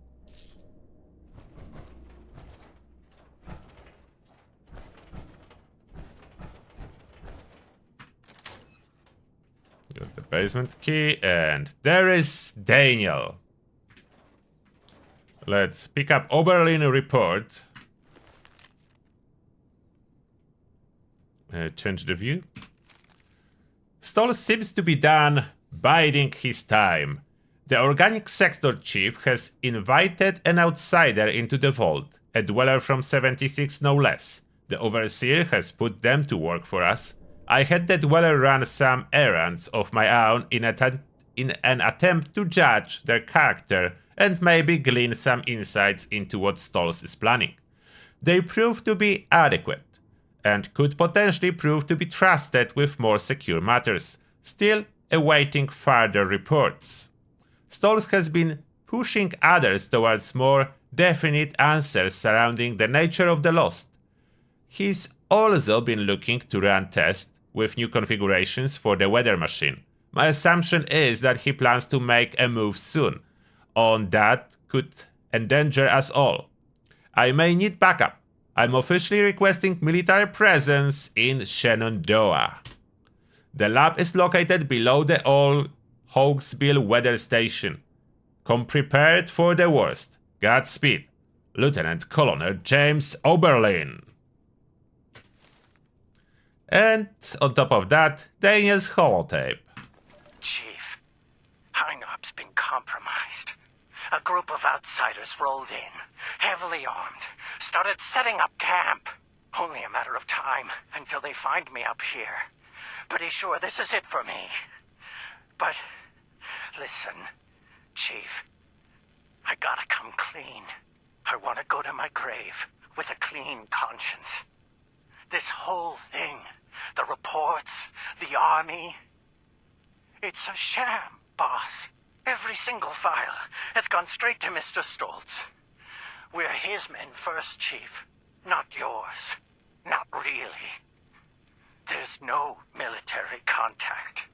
Got the basement key, and there is Daniel. Let's pick up Oberlin report. Change the view. Stoll seems to be done biding his time. The organic sector chief has invited an outsider into the vault, a dweller from 76 no less. The overseer has put them to work for us. I had the dweller run some errands of my own in an attempt to judge their character and maybe glean some insights into what Stolz is planning. They proved to be adequate, and could potentially prove to be trusted with more secure matters, still awaiting further reports. Stolz has been pushing others towards more definite answers surrounding the nature of the Lost. He's also been looking to run tests with new configurations for the weather machine. My assumption is that he plans to make a move soon, on that could endanger us all. I may need backup. I'm officially requesting military presence in Shenandoah. The lab is located below the old Hawksbill weather station. Come prepared for the worst. Godspeed. Lieutenant Colonel James Oberlin. And on top of that, Daniel's holotape. Chief, Hynop's been compromised. A group of outsiders rolled in, heavily armed, started setting up camp. Only a matter of time until they find me up here. Pretty sure this is it for me. But, listen, Chief, I gotta come clean. I want to go to my grave with a clean conscience. This whole thing, the reports, the army, it's a sham, boss. Every single file has gone straight to Mr. Stoltz. We're his men first, Chief, not yours. Not really. There's no military contact.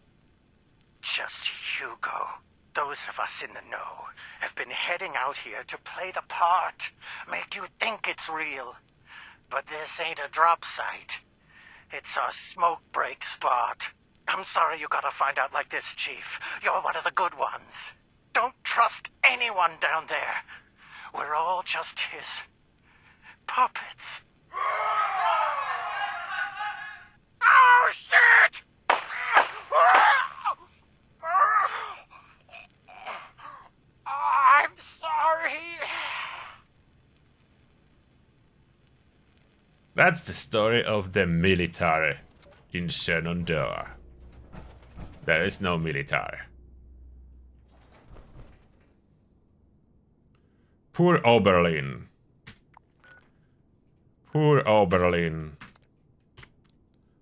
Just Hugo. Those of us in the know have been heading out here to play the part, make you think it's real. But this ain't a drop site. It's a smoke break spot. I'm sorry you gotta find out like this, Chief. You're one of the good ones. Don't trust anyone down there. We're all just his puppets. Oh, shit! I'm sorry. That's the story of the military in Shenandoah. There is no military. Poor Oberlin. Poor Oberlin.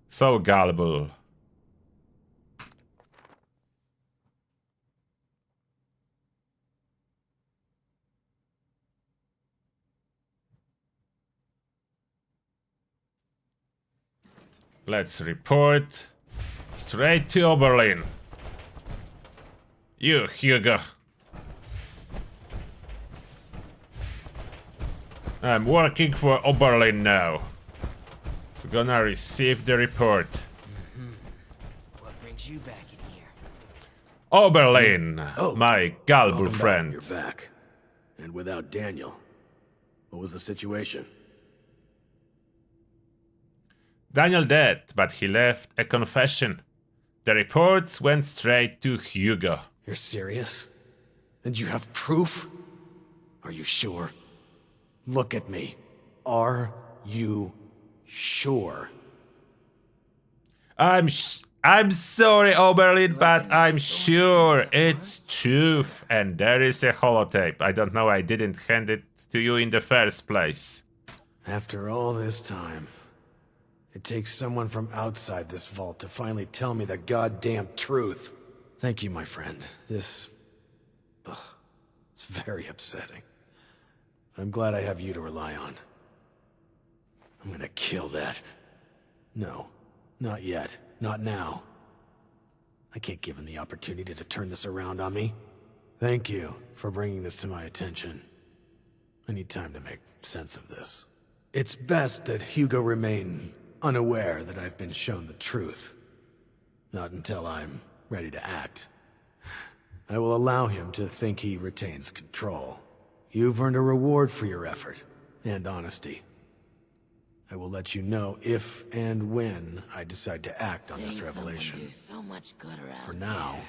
So gullible. Let's report straight to Oberlin. You, Hugo. I'm working for Oberlin now. It's gonna receive the report. What brings you back in here? Oberlin, my gullible Welcome friend. back. You're back. And without Daniel. What was the situation? Daniel dead, but he left a confession. The reports went straight to Hugo. You're serious? And you have proof? Are you sure? Look at me. Are you sure? I'm sorry, Oberlin, but I'm sure it's truth. And there is a holotape. I don't know, I didn't hand it to you in the first place. After all this time, it takes someone from outside this vault to finally tell me the goddamn truth. Thank you, my friend. This... it's very upsetting. I'm glad I have you to rely on. I'm gonna kill that. No, not yet. Not now. I can't give him the opportunity to turn this around on me. Thank you for bringing this to my attention. I need time to make sense of this. It's best that Hugo remain unaware that I've been shown the truth. Not until I'm ready to act. I will allow him to think he retains control. You've earned a reward for your effort and honesty. I will let you know if and when I decide to act on this revelation. For now,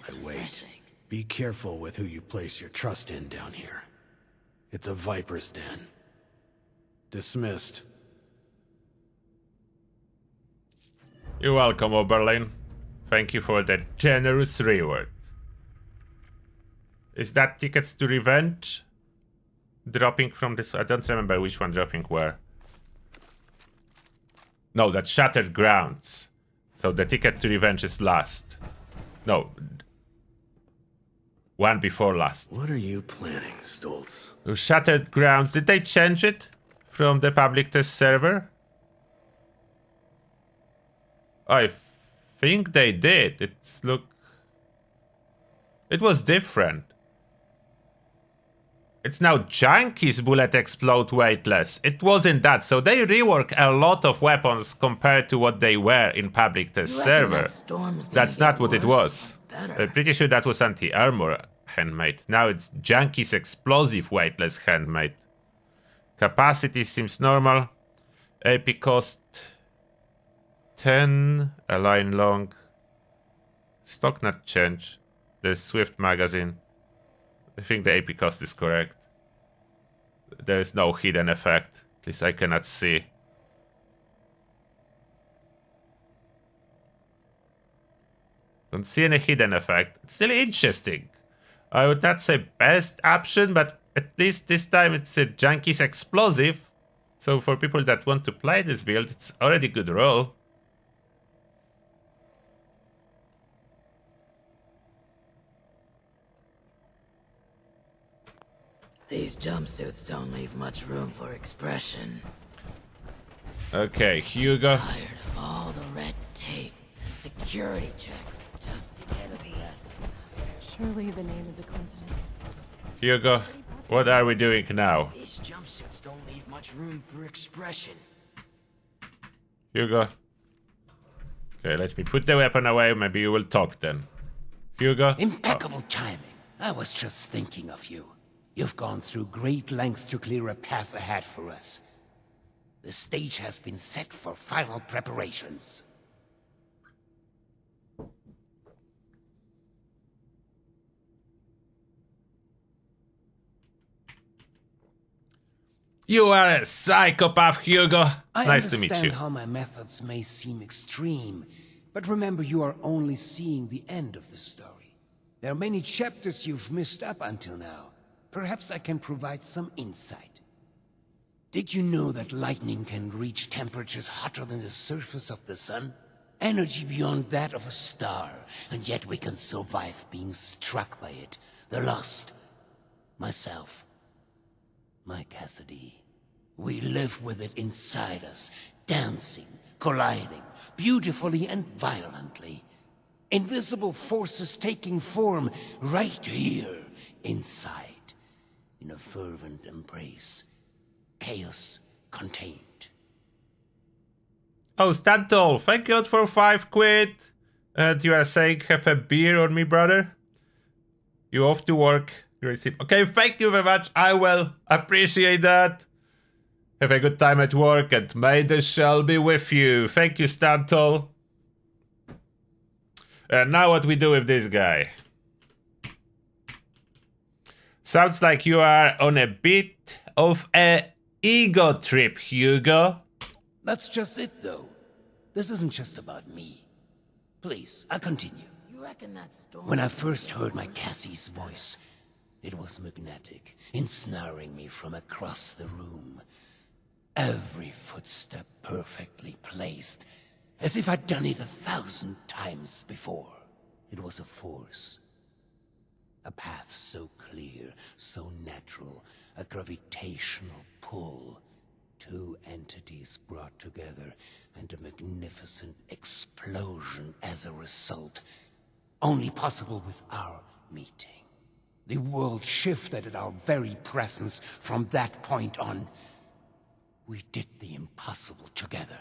I wait. Be careful with who you place your trust in down here. It's a viper's den. Dismissed. You're welcome, Oberlin. Thank you for the generous reward. Is that tickets to revenge? Dropping from this... I don't remember which one dropping where. No, that's Shattered Grounds. So the ticket to revenge is last. No. One before last. What are you planning, Stoltz? Shattered Grounds. Did they change it from the public test server? I think they did. It was different. It's now Junkies bullet explode weightless. It wasn't that, so they rework a lot of weapons compared to what they were in public test server. That's not what it was. I'm pretty sure that was anti-armor handmade. Now it's Junkies explosive weightless handmade. Capacity seems normal. AP cost 10, a line long. Stock not change. The Swift magazine. I think the AP cost is correct. There is no hidden effect. At least I cannot see. Don't see any hidden effect. It's still interesting. I would not say best option, but at least this time it's a Junkies explosive. So for people that want to play this build, it's already good roll. These jumpsuits don't leave much room for expression. Okay, Hugo. Tired of all the red tape and security checks just to get a breath. Surely the name is a coincidence. Hugo, what are we doing now? These jumpsuits don't leave much room for expression. Hugo. Okay, let me put the weapon away. Maybe you will talk then. Hugo. Impeccable timing. I was just thinking of you. You've gone through great lengths to clear a path ahead for us. The stage has been set for final preparations. You are a psychopath, Hugo. Nice to meet you. I understand how my methods may seem extreme, but remember you are only seeing the end of the story. There are many chapters you've missed up until now. Perhaps I can provide some insight. Did you know that lightning can reach temperatures hotter than the surface of the sun? Energy beyond that of a star, and yet we can survive being struck by it. The Lost. Myself. My Cassidy. We live with it inside us, dancing, colliding, beautifully and violently. Invisible forces taking form right here, inside. In a fervent embrace. Chaos contained. Oh, Stantol, thank you for 5 quid. And you are saying have a beer on me, brother? You off to work. You receive. Okay, thank you very much. I will appreciate that. Have a good time at work and may the shell be with you. Thank you, Stantol. And now what we do with this guy? Sounds like you are on a bit of a ego trip, Hugo. That's just it, though. This isn't just about me. Please, I'll continue. You reckon that storm... When I first heard my Cassie's voice, it was magnetic, ensnaring me from across the room. Every footstep perfectly placed, as if I'd done it 1,000 times before. It was a force. A path so clear, so natural, a gravitational pull. Two entities brought together, and a magnificent explosion as a result. Only possible with our meeting. The world shifted at our very presence from that point on. We did the impossible together.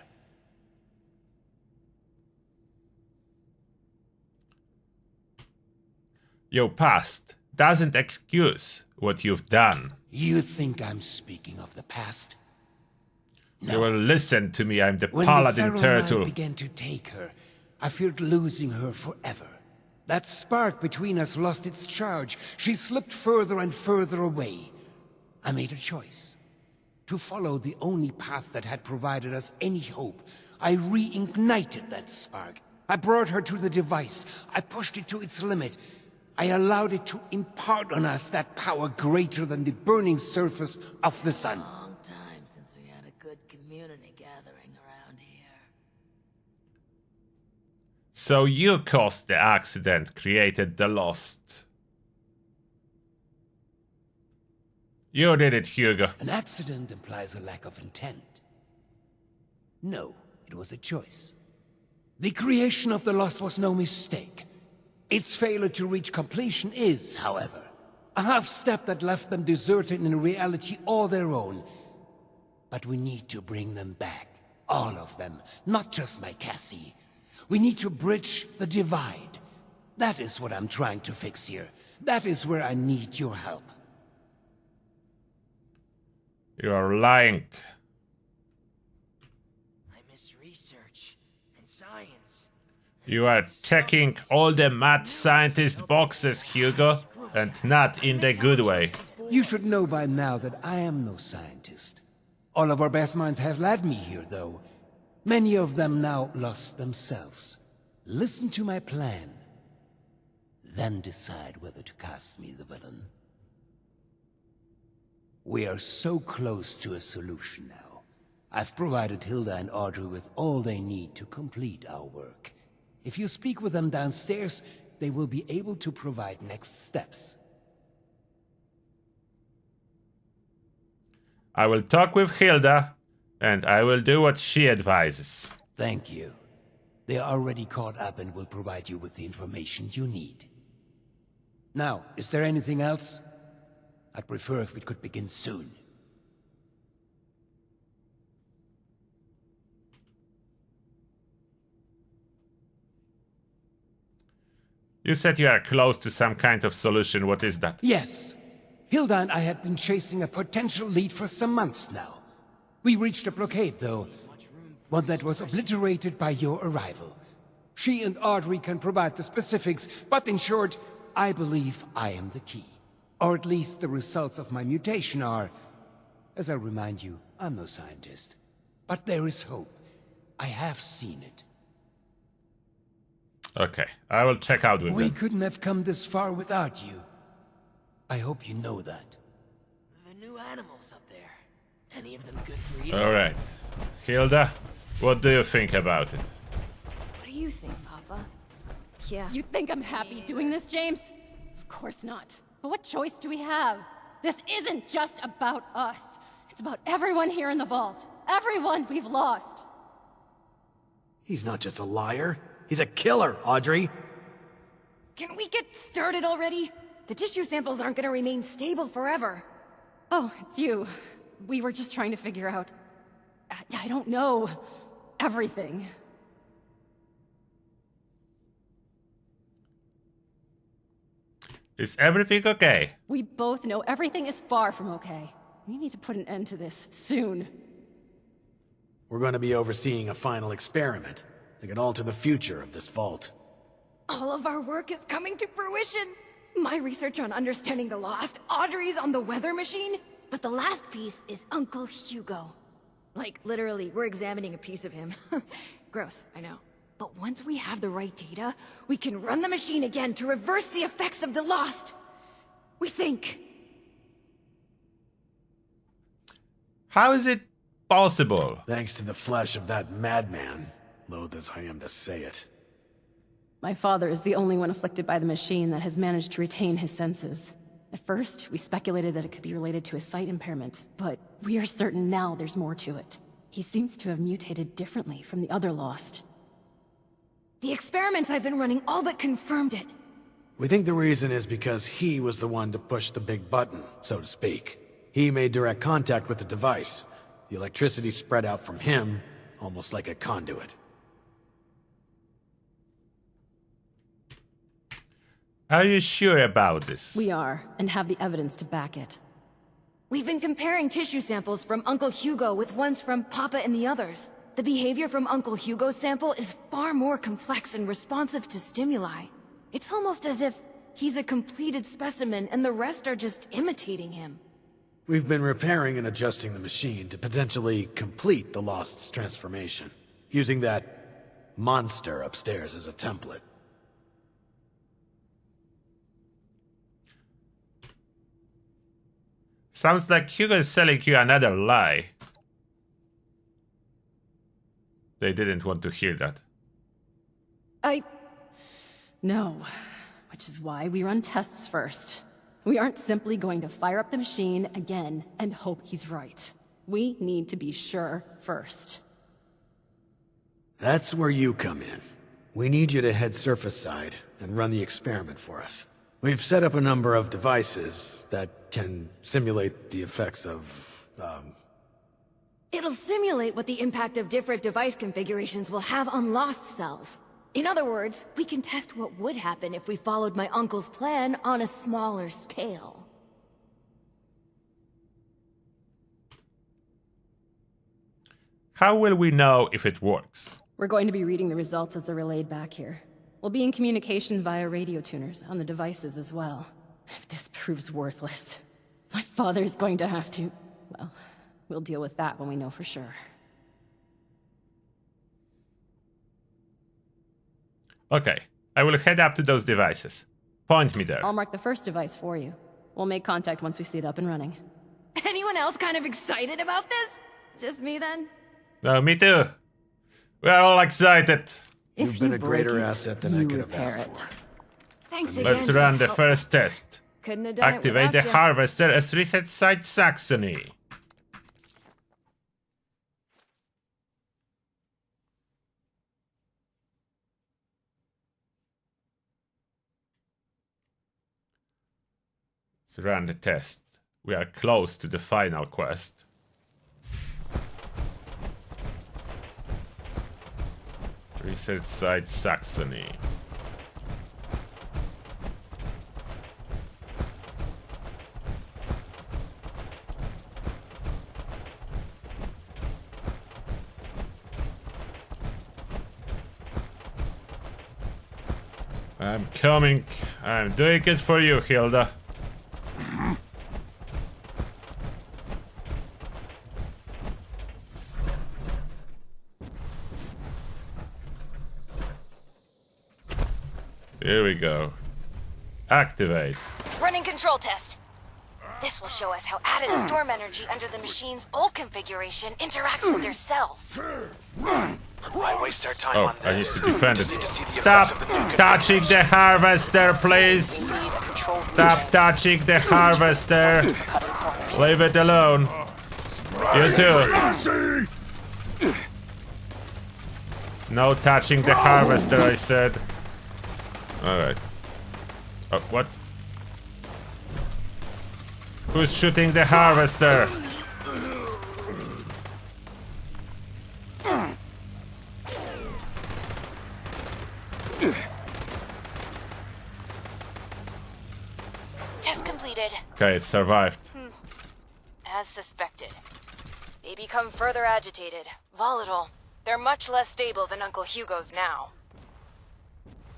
Your past doesn't excuse what you've done. You think I'm speaking of the past? No. You will listen to me, I'm the When Paladin the Turtle. When began to take her, I feared losing her forever. That spark between us lost its charge. She slipped further and further away. I made a choice. To follow the only path that had provided us any hope. I reignited that spark. I brought her to the device. I pushed it to its limit. I allowed it to impart on us that power greater than the burning surface of the sun. Long time since we had a good community gathering around here. So you caused the accident, created the Lost. You did it, Hugo. An accident implies a lack of intent. No, it was a choice. The creation of the Lost was no mistake. Its failure to reach completion is, however, a half-step that left them deserted in a reality all their own. But we need to bring them back. All of them, not just my Cassie. We need to bridge the divide. That is what I'm trying to fix here. That is where I need your help. You are lying. I miss research and science. You are checking all the mad scientist boxes, Hugo, and not in the good way. You should know by now that I am no scientist. All of our best minds have led me here, though. Many of them now lost themselves. Listen to my plan. Then decide whether to cast me the villain. We are so close to a solution now. I've provided Hilda and Audrey with all they need to complete our work. If you speak with them downstairs, they will be able to provide next steps. I will talk with Hilda, and I will do what she advises. Thank you. They are already caught up and will provide you with the information you need. Now, is there anything else? I'd prefer if we could begin soon. You said you are close to some kind of solution. What is that? Yes. Hilda and I had been chasing a potential lead for some months now. We reached a blockade, though. One that was obliterated by your arrival. She and Audrey can provide the specifics, but in short, I believe I am the key. Or at least the results of my mutation are... As I remind you, I'm no scientist. But there is hope. I have seen it. Okay, I will check out with We them. couldn't have come this far without you. I hope you know that. The new animals up there. Any of them good for eating? Alright. Hilda, what do you think about it? What do you think, Papa? Yeah. You think I'm happy doing this, James? Of course not. But what choice do we have? This isn't just about us. It's about everyone here in the vault. Everyone we've lost. He's not just a liar. He's a killer, Audrey. Can we get started already? The tissue samples aren't gonna remain stable forever. Oh, it's you. We were just trying to figure out... I don't know... everything. Is everything okay? We both know everything is far from okay. We need to put an end to this, soon. We're going to be overseeing a final experiment that could alter the future of this vault. All of our work is coming to fruition. My research on understanding the lost, Audrey's on the weather machine, but the last piece is Uncle Hugo. Like, literally, we're examining a piece of him. Gross, I know. But once we have the right data, we can run the machine again to reverse the effects of the lost. We think. How is it possible? Thanks to the flesh of that madman, loath as I am to say it. My father is the only one afflicted by the machine that has managed to retain his senses. At first, we speculated that it could be related to a sight impairment, but we are certain now there's more to it. He seems to have mutated differently from the other lost. The experiments I've been running all but confirmed it. We think the reason is because he was the one to push the big button, so to speak. He made direct contact with the device. The electricity spread out from him, almost like a conduit. Are you sure about this? We are, and have the evidence to back it. We've been comparing tissue samples from Uncle Hugo with ones from Papa and the others. The behavior from Uncle Hugo's sample is far more complex and responsive to stimuli. It's almost as if he's a completed specimen and the rest are just imitating him. We've been repairing and adjusting the machine to potentially complete the Lost's transformation, using that monster upstairs as a template. Sounds like Hugo is selling you another lie. They didn't want to hear that. No. Which is why we run tests first. We aren't simply going to fire up the machine again and hope he's right. We need to be sure first. That's where you come in. We need you to head surface side and run the experiment for us. We've set up a number of devices that can simulate the effects of, It'll simulate what the impact of different device configurations will have on lost cells. In other words, we can test what would happen if we followed my uncle's plan on a smaller scale. How will we know if it works? We're going to be reading the results as they're relayed back here. We'll be in communication via radio tuners on the devices as well. If this proves worthless, my father's going to have to... well, we'll deal with that when we know for sure. Okay, I will head up to those devices. Point me there. I'll mark the first device for you. We'll make contact once we see it up and running. Anyone else kind of excited about this? Just me then? No, me too. We are all excited. You've been a greater asset than I could have asked for. Thanks again. Let's run the first test. Couldn't have done Activate it the without ya. harvester as reset site Saxony. Let's run the test. We are close to the final quest. Research site Saxony. I'm coming. I'm doing it for you, Hilda. Here we go. Activate. Running control test. This will show us how added storm energy under the machine's old configuration interacts with their cells. Why waste our time Oh, on this? I need to defend it. Just need to see the Stop effects of the new touching the harvester, please. We need a control Stop touching the harvester. Leave it alone. You too. No touching the harvester, I said. Alright. Oh, what? Who's shooting the harvester? Test completed. Okay, it survived. As suspected. They become further agitated, Volatile. They're much less stable than Uncle Hugo's now.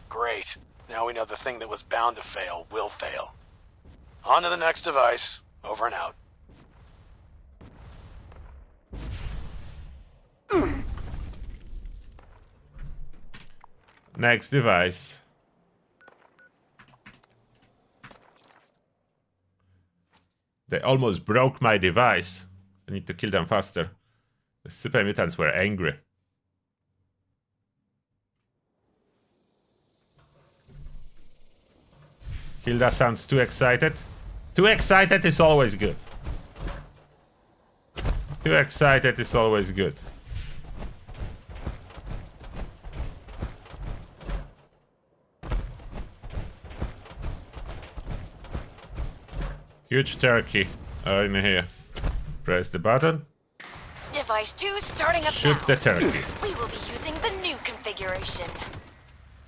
Great. Now we know the thing that was bound to fail will fail. On to the next device. Over and out. Next device. They almost broke my device. I need to kill them faster. The super mutants were angry. Hilda sounds too excited. Too excited is always good. Too excited is always good. Huge turkey in here. Press the button. Device 2 starting up Shoot now. the turkey. We will be using the new configuration.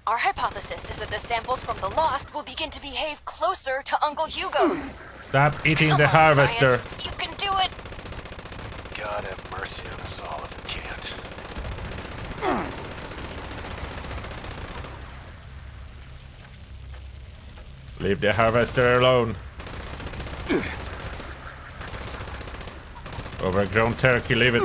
Our hypothesis is that the samples from the Lost will begin to behave closer to Uncle Hugo's. Stop eating Come the on, harvester. science. You can do it. God have mercy on us all if it can't. Leave the harvester alone. Overgrown turkey, leave it.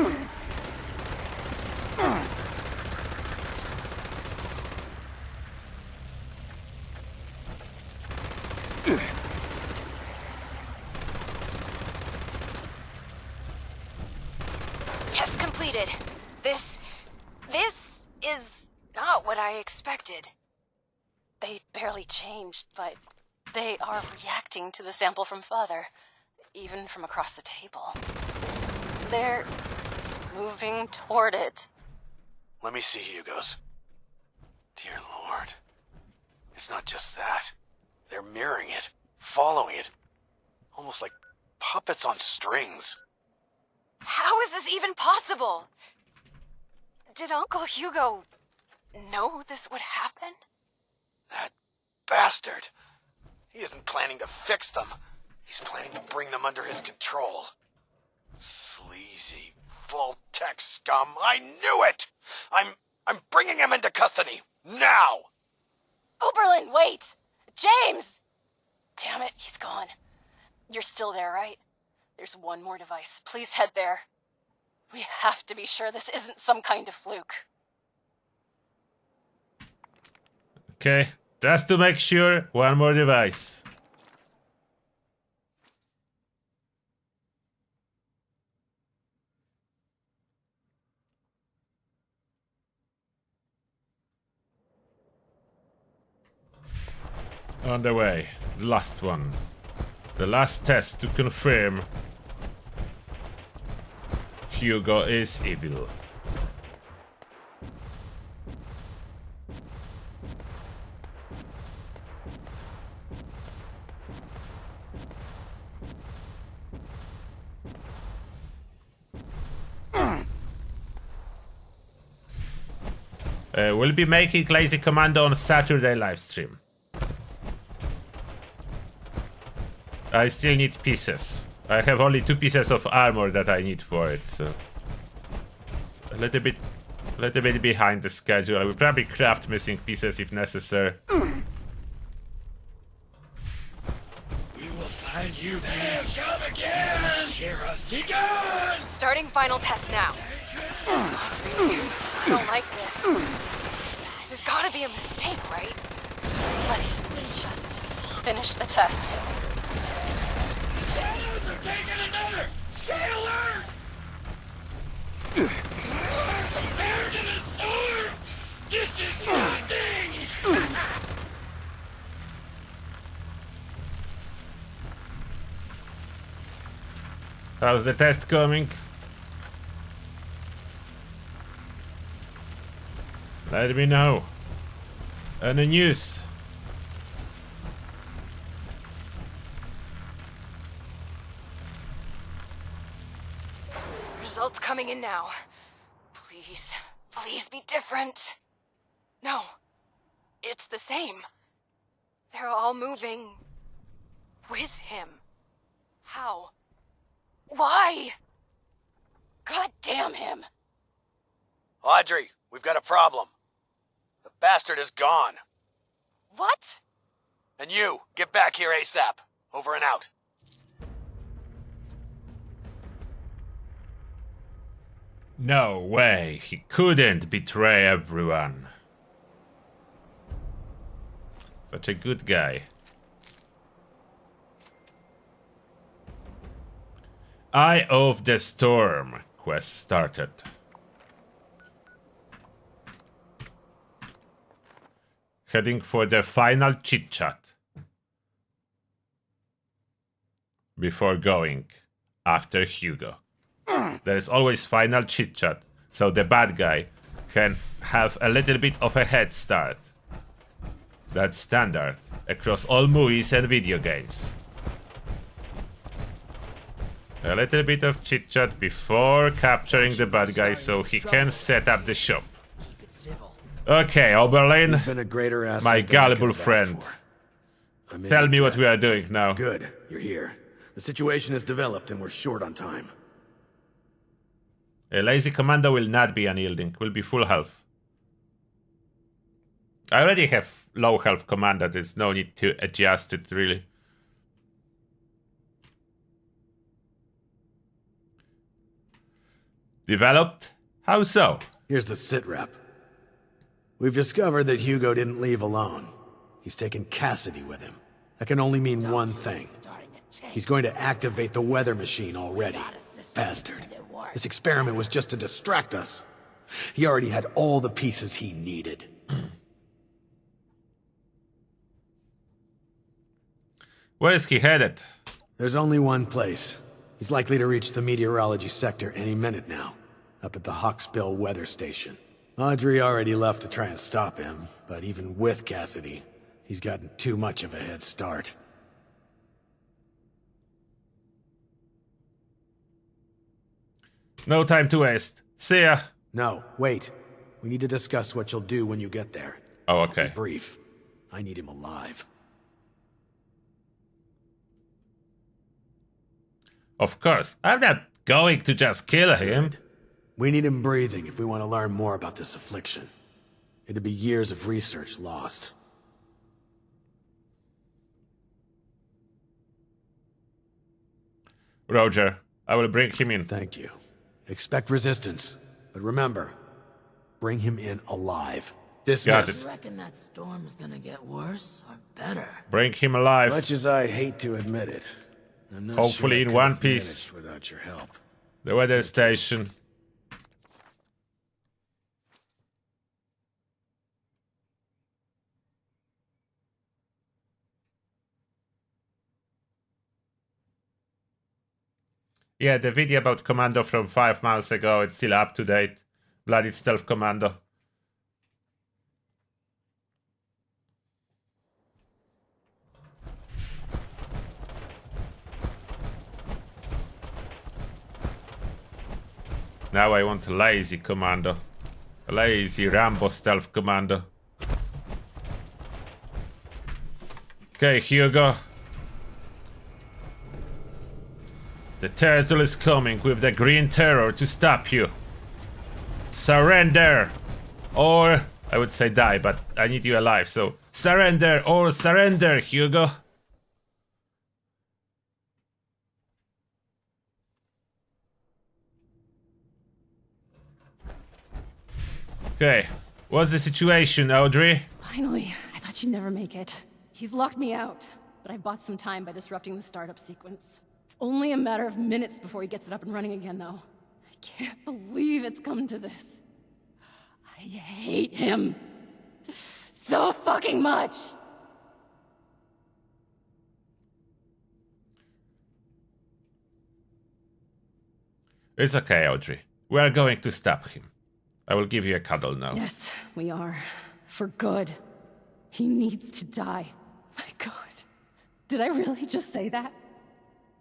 Test completed. This is not what I expected. They barely changed, but they are reacting to the sample from Father, even from across the table. They're moving toward it. Let me see Hugo's. Dear Lord. It's not just that. They're mirroring it, following it. Almost like puppets on strings. How is this even possible? Did Uncle Hugo know this would happen? That bastard. He isn't planning to fix them. He's planning to bring them under his control. Sleazy, Vault-Tec scum. I knew it! I'm bringing him into custody. Now! Oberlin, wait! James! Damn it, he's gone. You're still there, right? There's one more device. Please head there. We have to be sure this isn't some kind of fluke. Okay, just to make sure, one more device. On the way, the last one. The last test to confirm Hugo is evil. We'll be making Lazy Commando on Saturday livestream. I still need pieces. I have only 2 pieces of armor that I need for it, so it's a little bit behind the schedule. I will probably craft missing pieces if necessary. We will find you, beast. Come again! Scare us. Be gone! Starting final test now. I don't like this. This has gotta be a mistake, right? Let's just finish the test. Shadows are taking another! Stay alert! Prepare to the storm! This is nothing! How's the test coming? Let me know. Any news? Results coming in now. Please, please be different. No, it's the same. They're all moving with him. How? Why? God damn him! Audrey, we've got a problem. The bastard is gone. What? And you, get back here ASAP. Over and out. No way, he couldn't betray everyone. Such a good guy. Eye of the Storm quest started. Heading for the final chit chat before going after Hugo. There is always final chit chat, so the bad guy can have a little bit of a head start. That's standard across all movies and video games. A little bit of chit chat before capturing the bad guy so he can set up the shop. Okay, Oberlin, my gullible friend. Tell me what we are doing now. Good, you're here. The situation has developed and we're short on time. A lazy commando will not be unyielding, will be full health. I already have low health commando, there's no need to adjust it really. Developed? How so? Here's the sitrep. We've discovered that Hugo didn't leave alone. He's taken Cassidy with him. That can only mean one thing. He's going to activate the weather machine already. Bastard. This experiment was just to distract us. He already had all the pieces he needed. Where is he headed? There's only one place. He's likely to reach the meteorology sector any minute now. Up at the Hawksbill weather station. Audrey already left to try and stop him, but even with Cassidy, he's gotten too much of a head start. No time to waste. See ya. No, wait. We need to discuss what you'll do when you get there. Oh, okay. Be brief. I need him alive. Of course. I'm not going to just kill him. Good. We need him breathing if we want to learn more about this affliction. It'd be years of research lost. Roger. I will bring him in. Thank you. Expect resistance. But remember, bring him in alive. Dismissed. You reckon that storm's gonna get worse or better? Bring him alive. Much as I hate to admit it, I'm not hopefully sure in one piece. Without your help. The weather station. Yeah, the video about Commando from 5 months ago, it's still up to date. Bloody Stealth Commando. Now I want a lazy commando. A lazy Rambo Stealth Commando. Okay, Hugo. The turtle is coming with the green terror to stop you. Surrender! Or, I would say die, but I need you alive, so surrender or surrender, Hugo. Okay, what's the situation, Audrey? Finally, I thought you'd never make it. He's locked me out, but I bought some time by disrupting the startup sequence. It's only a matter of minutes before he gets it up and running again, though. I can't believe it's come to this. I hate him. So fucking much! It's okay, Audrey. We are going to stop him. I will give you a cuddle now. Yes, we are. For good. He needs to die. My God. Did I really just say that?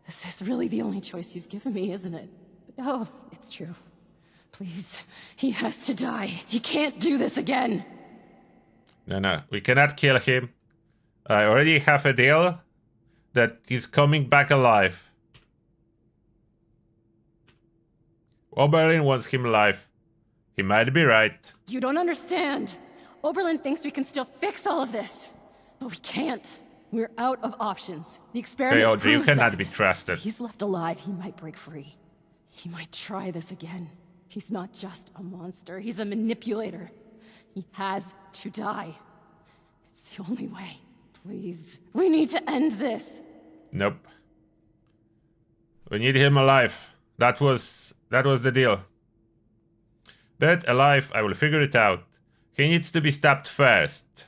This is really the only choice he's given me, isn't it? But, oh, it's true. Please, he has to die. He can't do this again. No, we cannot kill him. I already have a deal that he's coming back alive. Oberlin wants him alive. He might be right. You don't understand. Oberlin thinks we can still fix all of this. But we can't. We're out of options. The experiment Hey, Audrey, you proves cannot that. be trusted. If he's left alive, he might break free. He might try this again. He's not just a monster, he's a manipulator. He has to die. It's the only way. Please, we need to end this. Nope. We need him alive. That was the deal. Dead, alive, I will figure it out. He needs to be stopped first.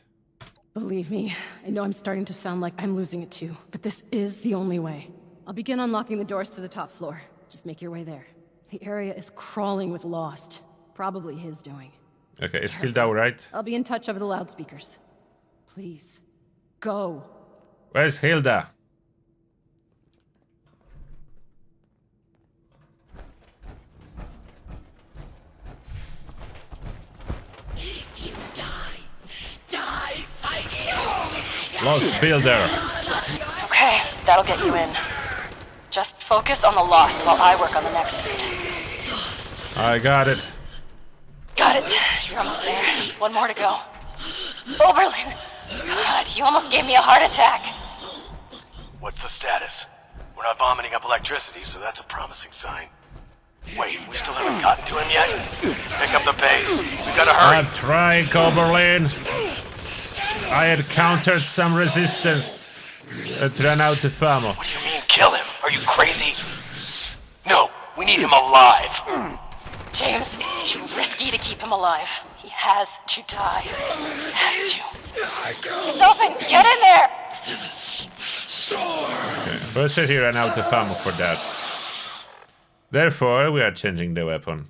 Believe me, I know I'm starting to sound like I'm losing it too, but this is the only way. I'll begin unlocking the doors to the top floor. Just make your way there. The area is crawling with Lost. Probably his doing. Okay, is Hilda alright? I'll be in touch over the loudspeakers. Please, go. Where's Hilda? If you die fighting! Lost Builder. Okay, that'll get you in. Just focus on the Lost while I work on the next bit. I got it. Got it. You're almost there. One more to go. Oberlin! God, you almost gave me a heart attack. What's the status? We're not vomiting up electricity, so that's a promising sign. Wait, we still haven't gotten to him yet? Pick up the pace. We gotta hurry. I'm trying, Oberlin. I encountered some resistance. It ran out of ammo. What do you mean, kill him? Are you crazy? No, we need him alive. James, it's too risky to keep him alive. He has to die. Has to. It's open! Get in there! Okay, first he ran out of ammo for that. Therefore, we are changing the weapon.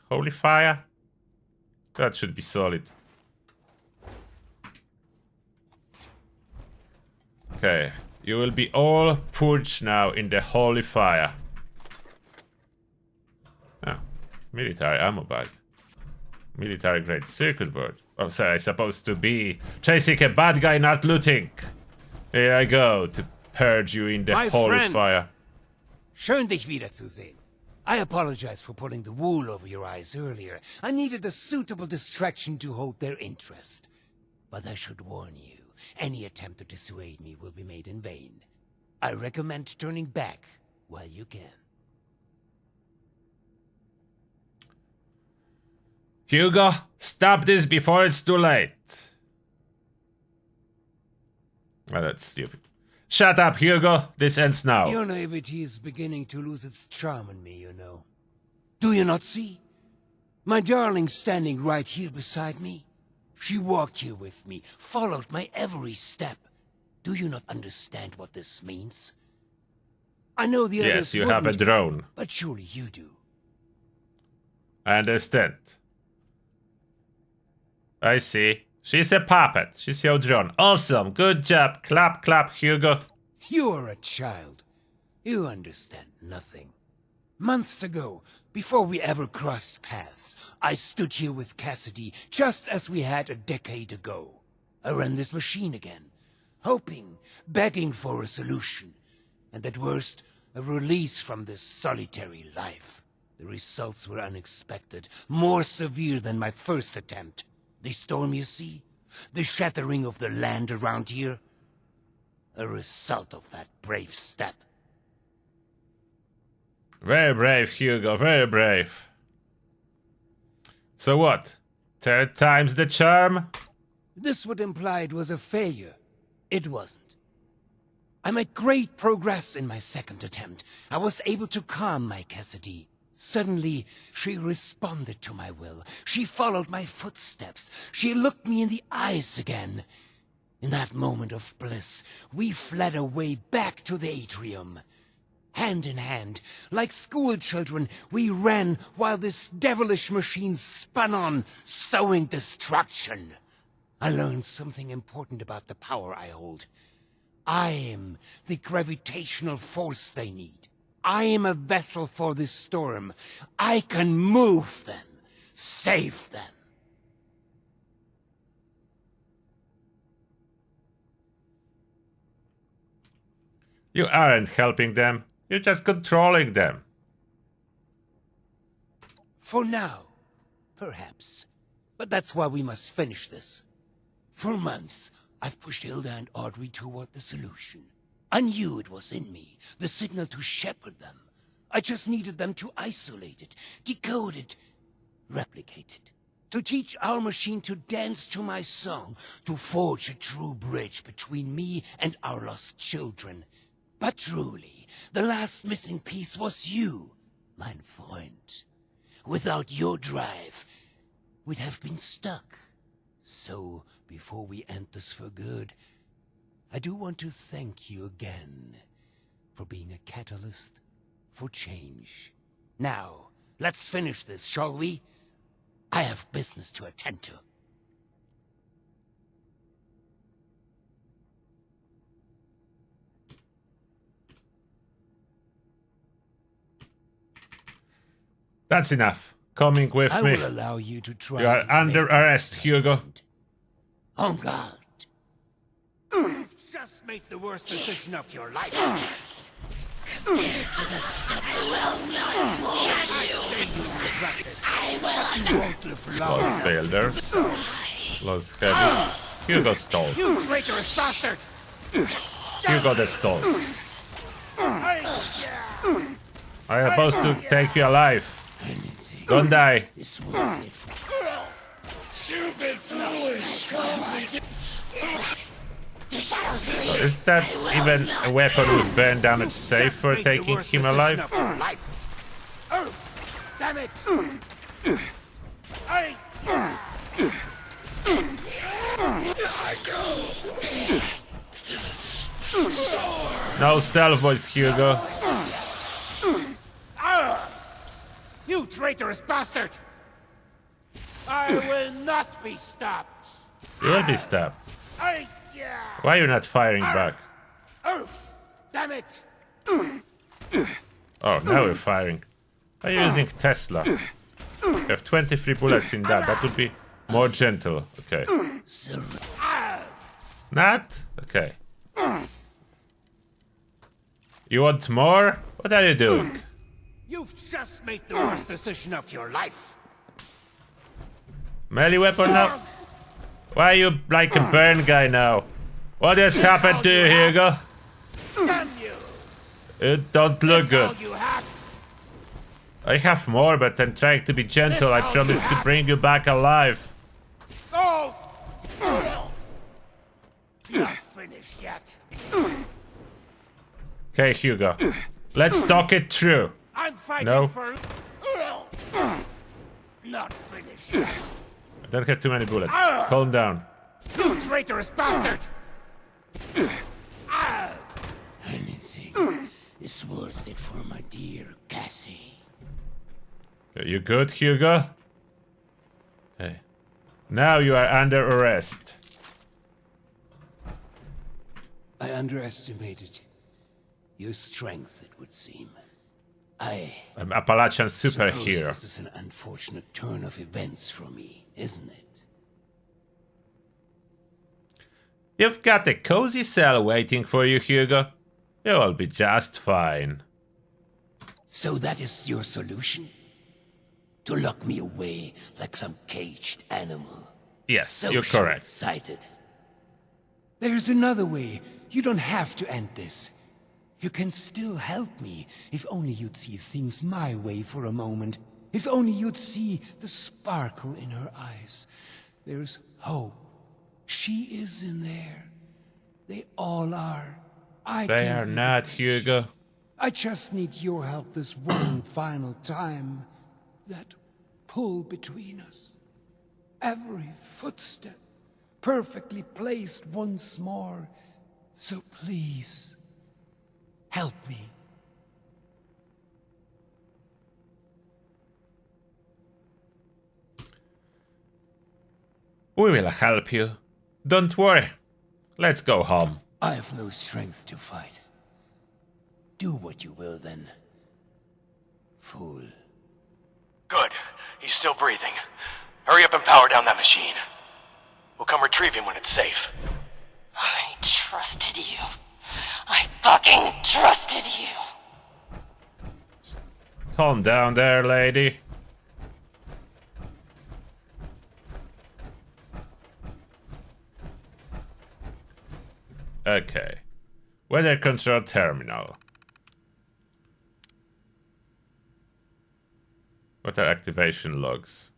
Holy fire? That should be solid. Okay, you will be all purged now in the holy fire. Oh, military ammo bag. Military grade circuit board. Oh, sorry, I'm supposed to be chasing a bad guy, not looting. Here I go to purge you in the holy fire. Schön dich wiederzusehen. I apologize for pulling the wool over your eyes earlier. I needed a suitable distraction to hold their interest. But I should warn you, any attempt to dissuade me will be made in vain. I recommend turning back while you can. Hugo, stop this before it's too late. Oh, that's stupid. Shut up, Hugo. This ends now. Your naivety is beginning to lose its charm on me, you know. Do you not see? My darling standing right here beside me. She walked here with me, followed my every step. Do you not understand what this means? I know the others Yes, you have a drone. But surely you do. I understand. I see. She's a puppet. She's your drone. Awesome. Good job. Clap, clap, Hugo. You are a child. You understand nothing. Months ago, before we ever crossed paths, I stood here with Cassidy, just as we had a decade ago. I ran this machine again, hoping, begging for a solution, and at worst, a release from this solitary life. The results were unexpected, more severe than my first attempt. The storm, you see? The shattering of the land around here? A result of that brave step. Very brave, Hugo. Very brave. So what? Third time's the charm? This would imply it was a failure. It wasn't. I made great progress in my second attempt. I was able to calm my Cassidy. Suddenly, she responded to my will. She followed my footsteps. She looked me in the eyes again. In that moment of bliss, we fled away back to the atrium. Hand in hand, like school children, we ran while this devilish machine spun on, sowing destruction. I learned something important about the power I hold. I am the gravitational force they need. I am a vessel for this storm. I can move them, save them. You aren't helping them. You're just controlling them. For now, perhaps. But that's why we must finish this. For months, I've pushed Hilda and Audrey toward the solution. I knew it was in me, the signal to shepherd them. I just needed them to isolate it, decode it, replicate it. To teach our machine to dance to my song, to forge a true bridge between me and our lost children. But truly, the last missing piece was you, mein Freund. Without your drive, we'd have been stuck. So, before we end this for good, I do want to thank you again for being a catalyst for change. Now, let's finish this, shall we? I have business to attend to. That's enough. Coming with me. I will allow you to try. You are under arrest, Hugo. On guard. Just make the worst decision of your life. Compared to the stuff I will not Los builders. Los heavies. Hugo stole. You traitorous bastard! Hugo the stalls. I am supposed to take you alive. Don't die. Stupid, foolish, clumsy. So is that even a weapon with burn damage safe for taking him alive? Oh, damn it! I go to the store. No stealth boys, Hugo. You traitorous bastard! I will not be stopped. You will be stabbed. Why are you not firing back? Oh, damn it! Oh, now we're firing. Are you using Tesla? You have 23 bullets in that. That would be more gentle. Okay. Not? Okay. You want more? What are you doing? You've just made the worst decision of your life. Melee weapon now? Why are you like a burn guy now? What has happened to you, Hugo? Damn you! It don't look good. You have. I have more, but I'm trying to be gentle. I promise to bring you back alive. Oh! Not finished yet. Okay, Hugo. Let's talk it through. I'm fighting No. for. Not finished yet. I don't have too many bullets. Calm down. You traitorous bastard! Anything is worth it for my dear Cassie. Are you good, Hugo? Okay. Now you are under arrest. I underestimated your strength, it would seem. I'm Appalachian Suppose superhero. this is an unfortunate turn of events for me, isn't it? You've got a cozy cell waiting for you, Hugo. You will be just fine. So that is your solution? To lock me away like some caged animal? Yes, So you're correct. short-sighted. There's another way. You don't have to end this. You can still help me, if only you'd see things my way for a moment. If only you'd see the sparkle in her eyes. There's hope. She is in there. They all are. They are not, Hugo. I just need your help this one final time. That pull between us. Every footstep, perfectly placed once more. So please, help me. We will help you. Don't worry. Let's go home. I have no strength to fight. Do what you will then, fool. Good. He's still breathing. Hurry up and power down that machine. We'll come retrieve him when it's safe. I trusted you. I fucking trusted you. Calm down there, lady. Okay. Weather control terminal. What are activation logs?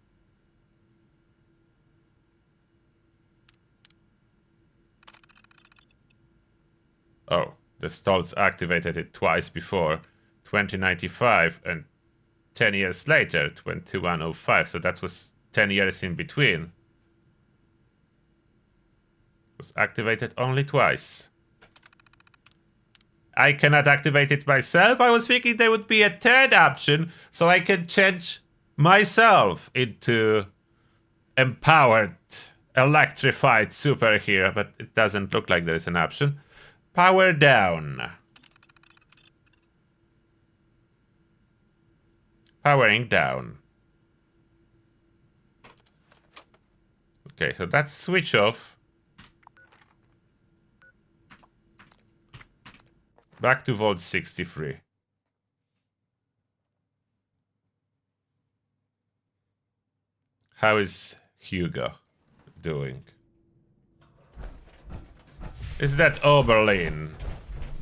Oh, the stalls activated it twice before, 2095 and 10 years later, 2105, so that was 10 years in between. It was activated only twice. I cannot activate it myself. I was thinking there would be a third option so I can change myself into empowered, electrified superhero, but it doesn't look like there is an option. Power down. Powering down. Okay, so that's switch off. Back to Vault 63. How is Hugo doing? Is that Oberlin?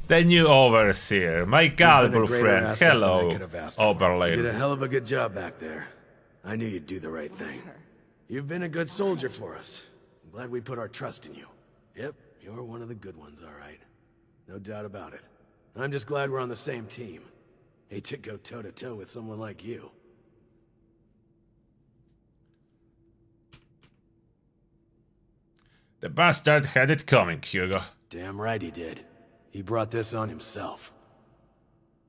The new overseer, my gullible friend. Hello, Oberlin. You did a hell of a good job back there. I knew you'd do the right thing. You've been a good soldier for us. I'm glad we put our trust in you. Yep, you're one of the good ones, all right. No doubt about it. I'm just glad we're on the same team. Hate to go toe-to-toe with someone like you. The bastard had it coming, Hugo. Damn right he did. He brought this on himself.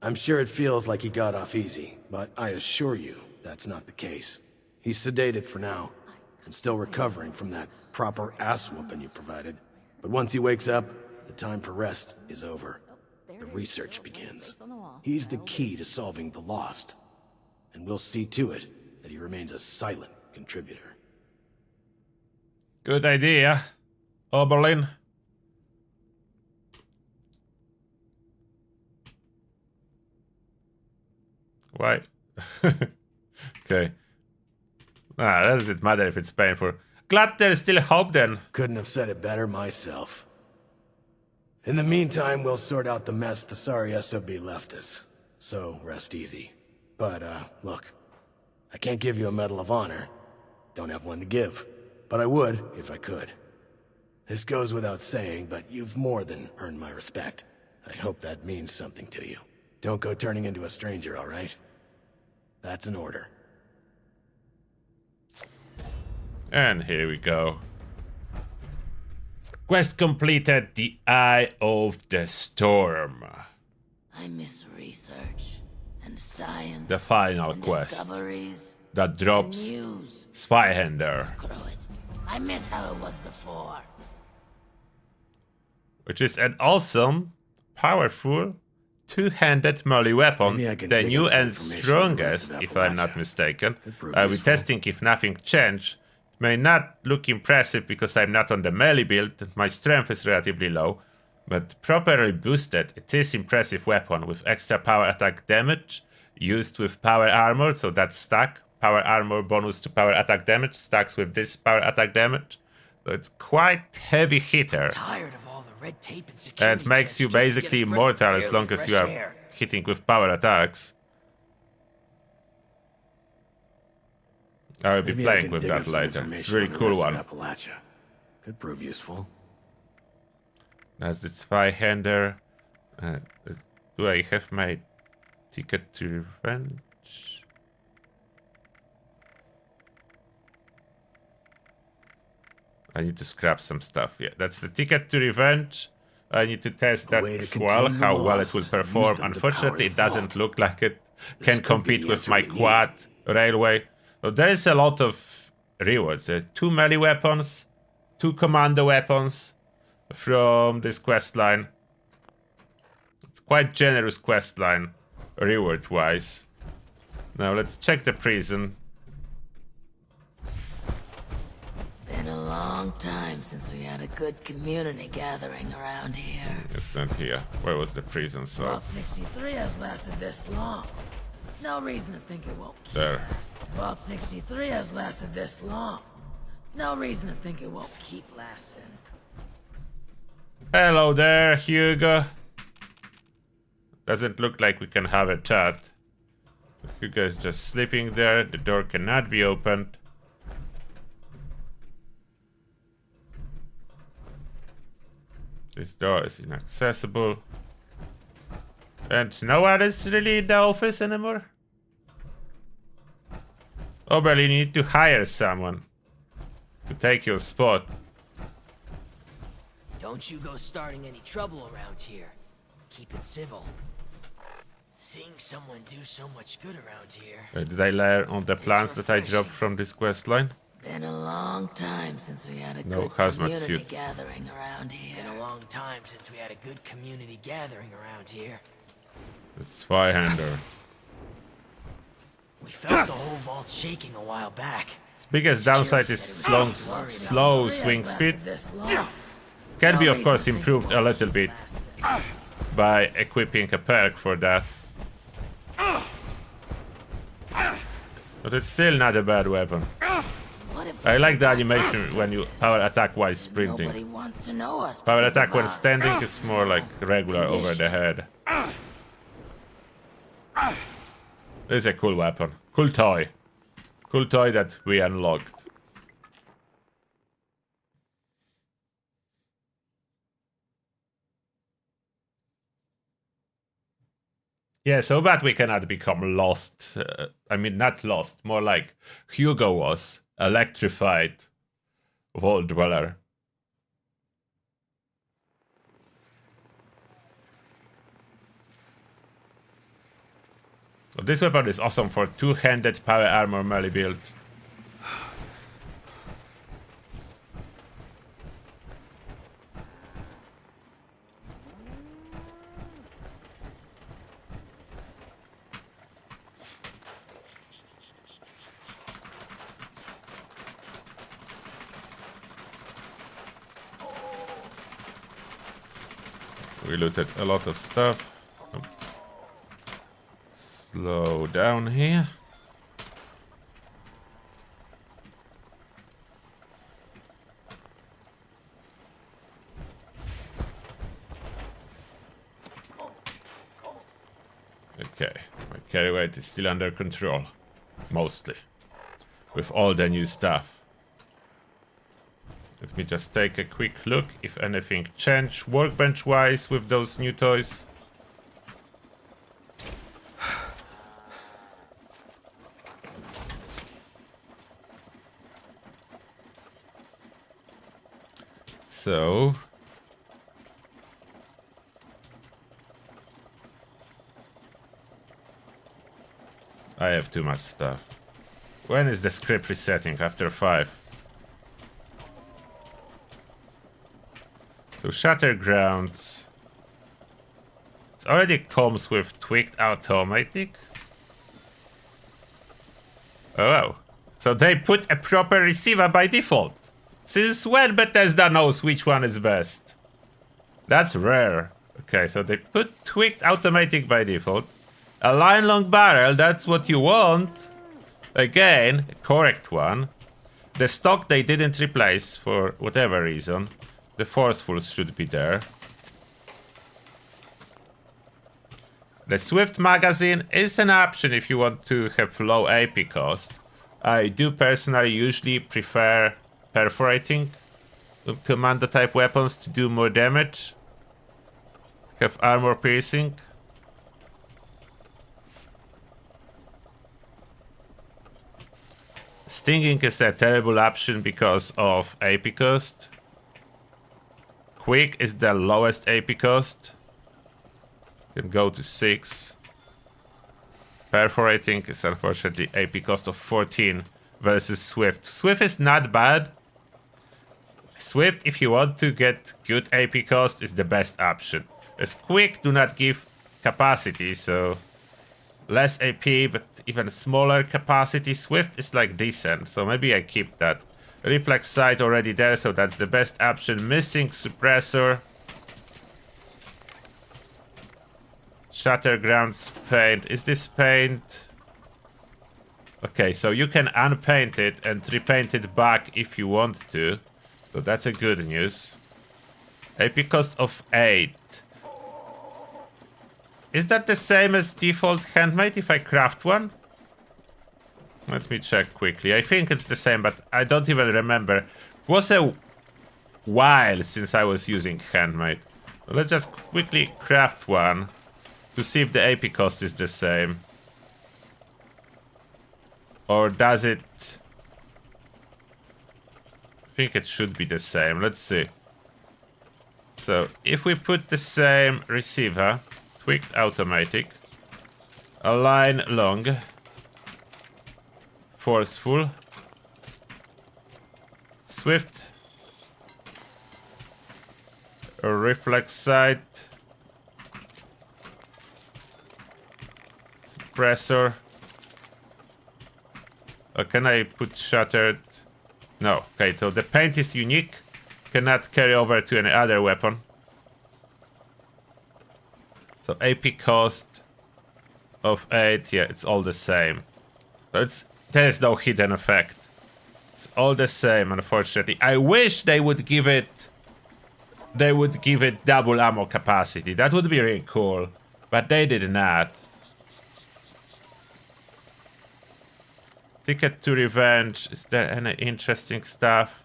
I'm sure it feels like he got off easy, but I assure you that's not the case. He's sedated for now, and still recovering from that proper ass-whooping you provided. But once he wakes up, the time for rest is over. The research begins. He's the key to solving the Lost, and we'll see to it that he remains a silent contributor. Good idea, Oberlin. Why? Okay. Ah, that doesn't matter if it's painful. Glad there's still hope then. Couldn't have said it better myself. In the meantime, we'll sort out the mess the sorry SOB left us. So, rest easy. But, look. I can't give you a Medal of Honor. Don't have one to give. But I would, if I could. This goes without saying, but you've more than earned my respect. I hope that means something to you. Don't go turning into a stranger, all right? That's an order. And here we go. Quest completed, the Eye of the Storm. I miss research and science. The final and quest discoveries that drops and news. Spyhander. Screw it. I miss how it was before. Which is an awesome, powerful, two-handed melee weapon, the new and strongest, if I'm not mistaken. I'll be testing if nothing changed. It may not look impressive because I'm not on the melee build, my strength is relatively low, but properly boosted, it is impressive weapon with extra power attack damage, used with power armor, so that's stack. Power armor bonus to power attack damage, stacks with this power attack damage. So it's quite heavy hitter. Tired of all the red tape and security And makes you basically immortal as long as you are hitting with power attacks. I will be playing with that later. It's a really cool one. Appalachia. Could prove useful. That's the Spyhander. Do I have my ticket to revenge? I need to scrap some stuff. Yeah, that's the ticket to revenge. I need to test that as well, how well it will perform. Unfortunately, it doesn't look like it can compete with my quad railway. So there is a lot of rewards. 2 melee weapons, 2 commando weapons from this quest line. It's quite generous quest line, reward-wise. Now let's check the prison. Been a long long time since we had a good community gathering around here. It's not here. Where was the prison cell? Vault 63 has lasted this long. No reason to think it won't keep There. lasting. Vault 63 has lasted this long. No reason to think it won't keep lasting. Hello there, Hugo. Doesn't look like we can have a chat. Hugo is just sleeping there. The door cannot be opened. This door is inaccessible. And no one is really in the office anymore? Oh, well, you need to hire someone to take your spot. Don't you go starting any trouble around here. Keep it civil. Seeing someone do so much good around here. Did I learn on the plans that I dropped from this quest line? Been a long time since we had a No good hazmat community suit. gathering around here. Been a long time since we had a good community gathering around here. It's Firehander. We felt the whole vault shaking a while back. Its biggest downside is slow swing speed. Can be, of course, improved a little bit by equipping a perk for that. But it's still not a bad weapon. I like the animation when you power attack while sprinting. Nobody wants to know us. Power because attack of when our standing is more like regular over the head. This is a cool weapon. Cool toy. Cool toy that we unlocked. Yeah, so bad we cannot become lost. I mean, not lost. More like Hugo was. Electrified. Vault Dweller. So this weapon is awesome for two-handed power armor melee build. We looted a lot of stuff. Slow down here. Okay, my carry weight is still under control. Mostly. With all the new stuff. Let me just take a quick look if anything changed workbench wise with those new toys. So I have too much stuff. When is the script resetting? After 5. So Shattergrounds. It already comes with tweaked automatic. Oh wow. So they put a proper receiver by default. Since when Bethesda knows which one is best? That's rare. Okay, so they put tweaked automatic by default. A line long barrel, that's what you want. Again, a correct one. The stock they didn't replace for whatever reason. The forcefuls should be there. The Swift magazine is an option if you want to have low AP cost. I do personally usually prefer perforating commander type weapons to do more damage. Have armor piercing. Stinging is a terrible option because of AP cost. Quick is the lowest AP cost. Can go to 6. Perforating is unfortunately AP cost of 14 versus Swift. Swift is not bad. Swift, if you want to get good AP cost, is the best option. As Quick do not give capacity, so less AP, but even smaller capacity. Swift is like decent, so maybe I keep that. Reflex sight already there, so that's the best option. Missing suppressor. Shutter grounds paint. Is this paint? Okay, so you can unpaint it and repaint it back if you want to. So that's a good news. AP cost of 8. Is that the same as default handmade if I craft one? Let me check quickly. I think it's the same, but I don't even remember. It was a while since I was using handmade. Let's just quickly craft one to see if the AP cost is the same. Or does it... I think it should be the same. Let's see. So, if we put the same receiver, tweaked automatic, align long, forceful, swift, reflex sight, suppressor. Can I put shuttered? No. Okay, so the paint is unique. Cannot carry over to any other weapon. So AP cost of 8. Yeah, it's all the same. So there's no hidden effect. It's all the same, unfortunately. I wish they would give it... They would give it double ammo capacity. That would be really cool. But they did not. Ticket to Revenge. Is there any interesting stuff?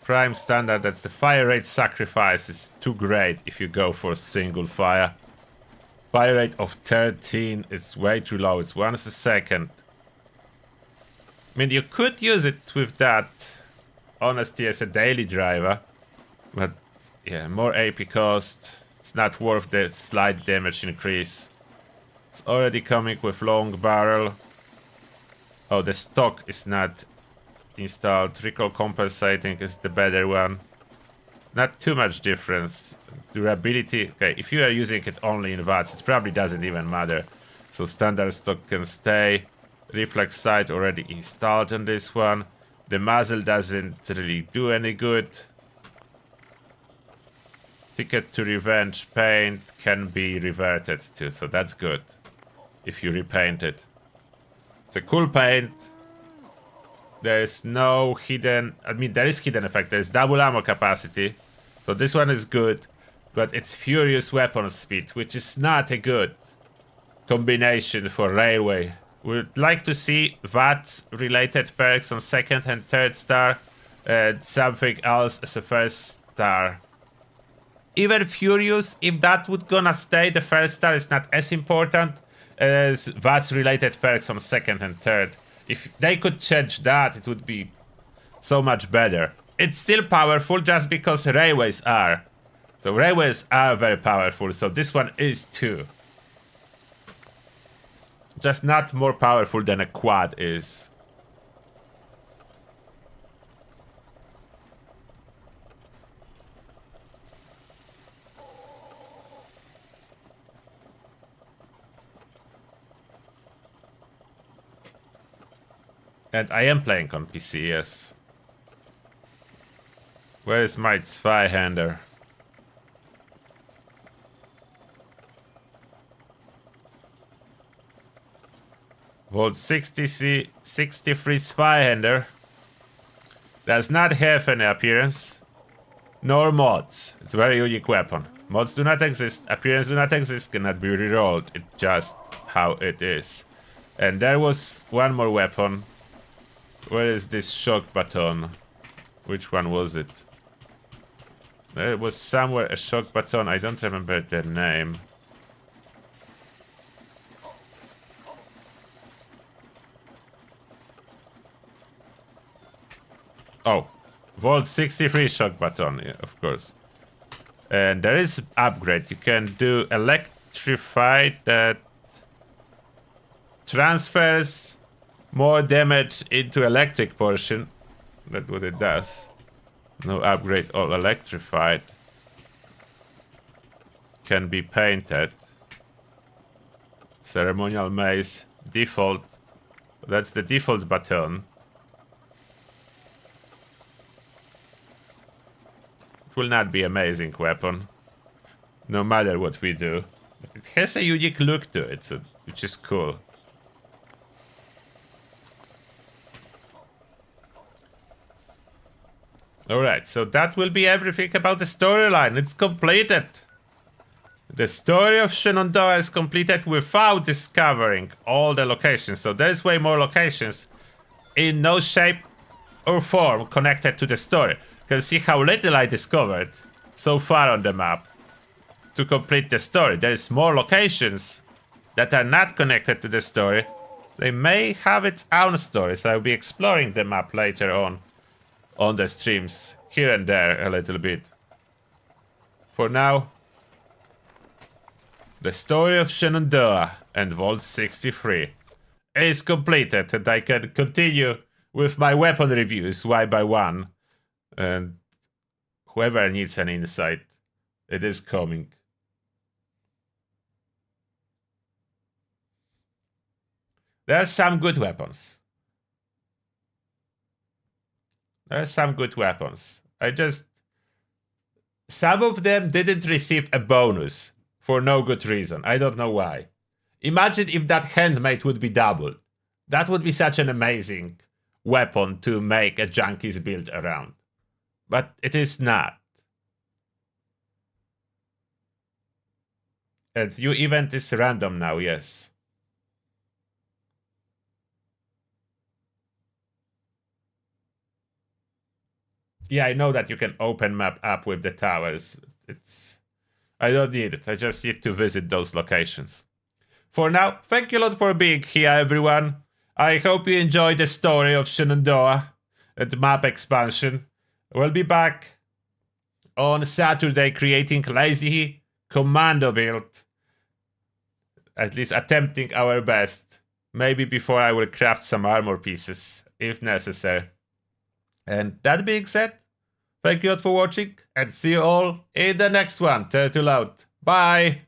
Prime standard, that's the fire rate sacrifice is too great if you go for single fire. Fire rate of 13 is way too low, it's once a second. I mean, you could use it with that, honestly, as a daily driver. But, yeah, more AP cost. It's not worth the slight damage increase. It's already coming with long barrel. Oh, the stock is not installed. Recoil compensating is the better one. It's not too much difference. Durability, okay, if you are using it only in VATS, it probably doesn't even matter. So standard stock can stay. Reflex sight already installed on this one. The muzzle doesn't really do any good. Ticket to Revenge paint can be reverted to, so that's good if you repaint it. It's a cool paint. There's no hidden... I mean, there is hidden effect. There's double ammo capacity. So this one is good. But it's furious weapon speed, which is not a good combination for railway. We'd like to see VATS-related perks on 2nd and 3rd star. And something else as a 1st star. Even Furious, if that would gonna stay, the 1st star is not as important as VATS-related perks on 2nd and 3rd. If they could change that, it would be so much better. It's still powerful just because railways are. So railways are very powerful, so this one is too. Just not more powerful than a quad is. And I am playing on PC, yes. Where is my Zweihander? Volt 63 Zweihander does not have any appearance, nor mods. It's a very unique weapon. Mods do not exist, appearance do not exist, cannot be rerolled. It's just how it is. And there was one more weapon. Where is this shock baton? Which one was it? There was somewhere a shock baton. I don't remember the name. Oh, Volt 63 shock baton, yeah, of course. And there is upgrade. You can do electrified that transfers more damage into electric portion. That's what it does. No upgrade, all electrified. Can be painted. Ceremonial mace. Default. That's the default baton. It will not be an amazing weapon. No matter what we do. It has a unique look to it, so, which is cool. Alright, so that will be everything about the storyline. It's completed. The story of Shenandoah is completed without discovering all the locations. So there's way more locations in no shape or form connected to the story. You can see how little I discovered so far on the map to complete the story. There is more locations that are not connected to the story. They may have its own stories. I'll be exploring the map later on the streams, here and there a little bit. For now, the story of Shenandoah and Vault 63 is completed, and I can continue with my weapon reviews one by one. And whoever needs an insight, it is coming. There are some good weapons. Some of them didn't receive a bonus for no good reason. I don't know why. Imagine if that handmade would be doubled. That would be such an amazing weapon to make a junkies build around. But it is not. And your event is random now, yes. Yeah, I know that you can open map up with the towers. I don't need it. I just need to visit those locations. For now, thank you a lot for being here, everyone. I hope you enjoyed the story of Shenandoah and map expansion. We'll be back on Saturday creating lazy commando build. At least attempting our best. Maybe before I will craft some armor pieces, if necessary. And that being said, thank you all for watching, and see you all in the next one. Turtle out. Bye!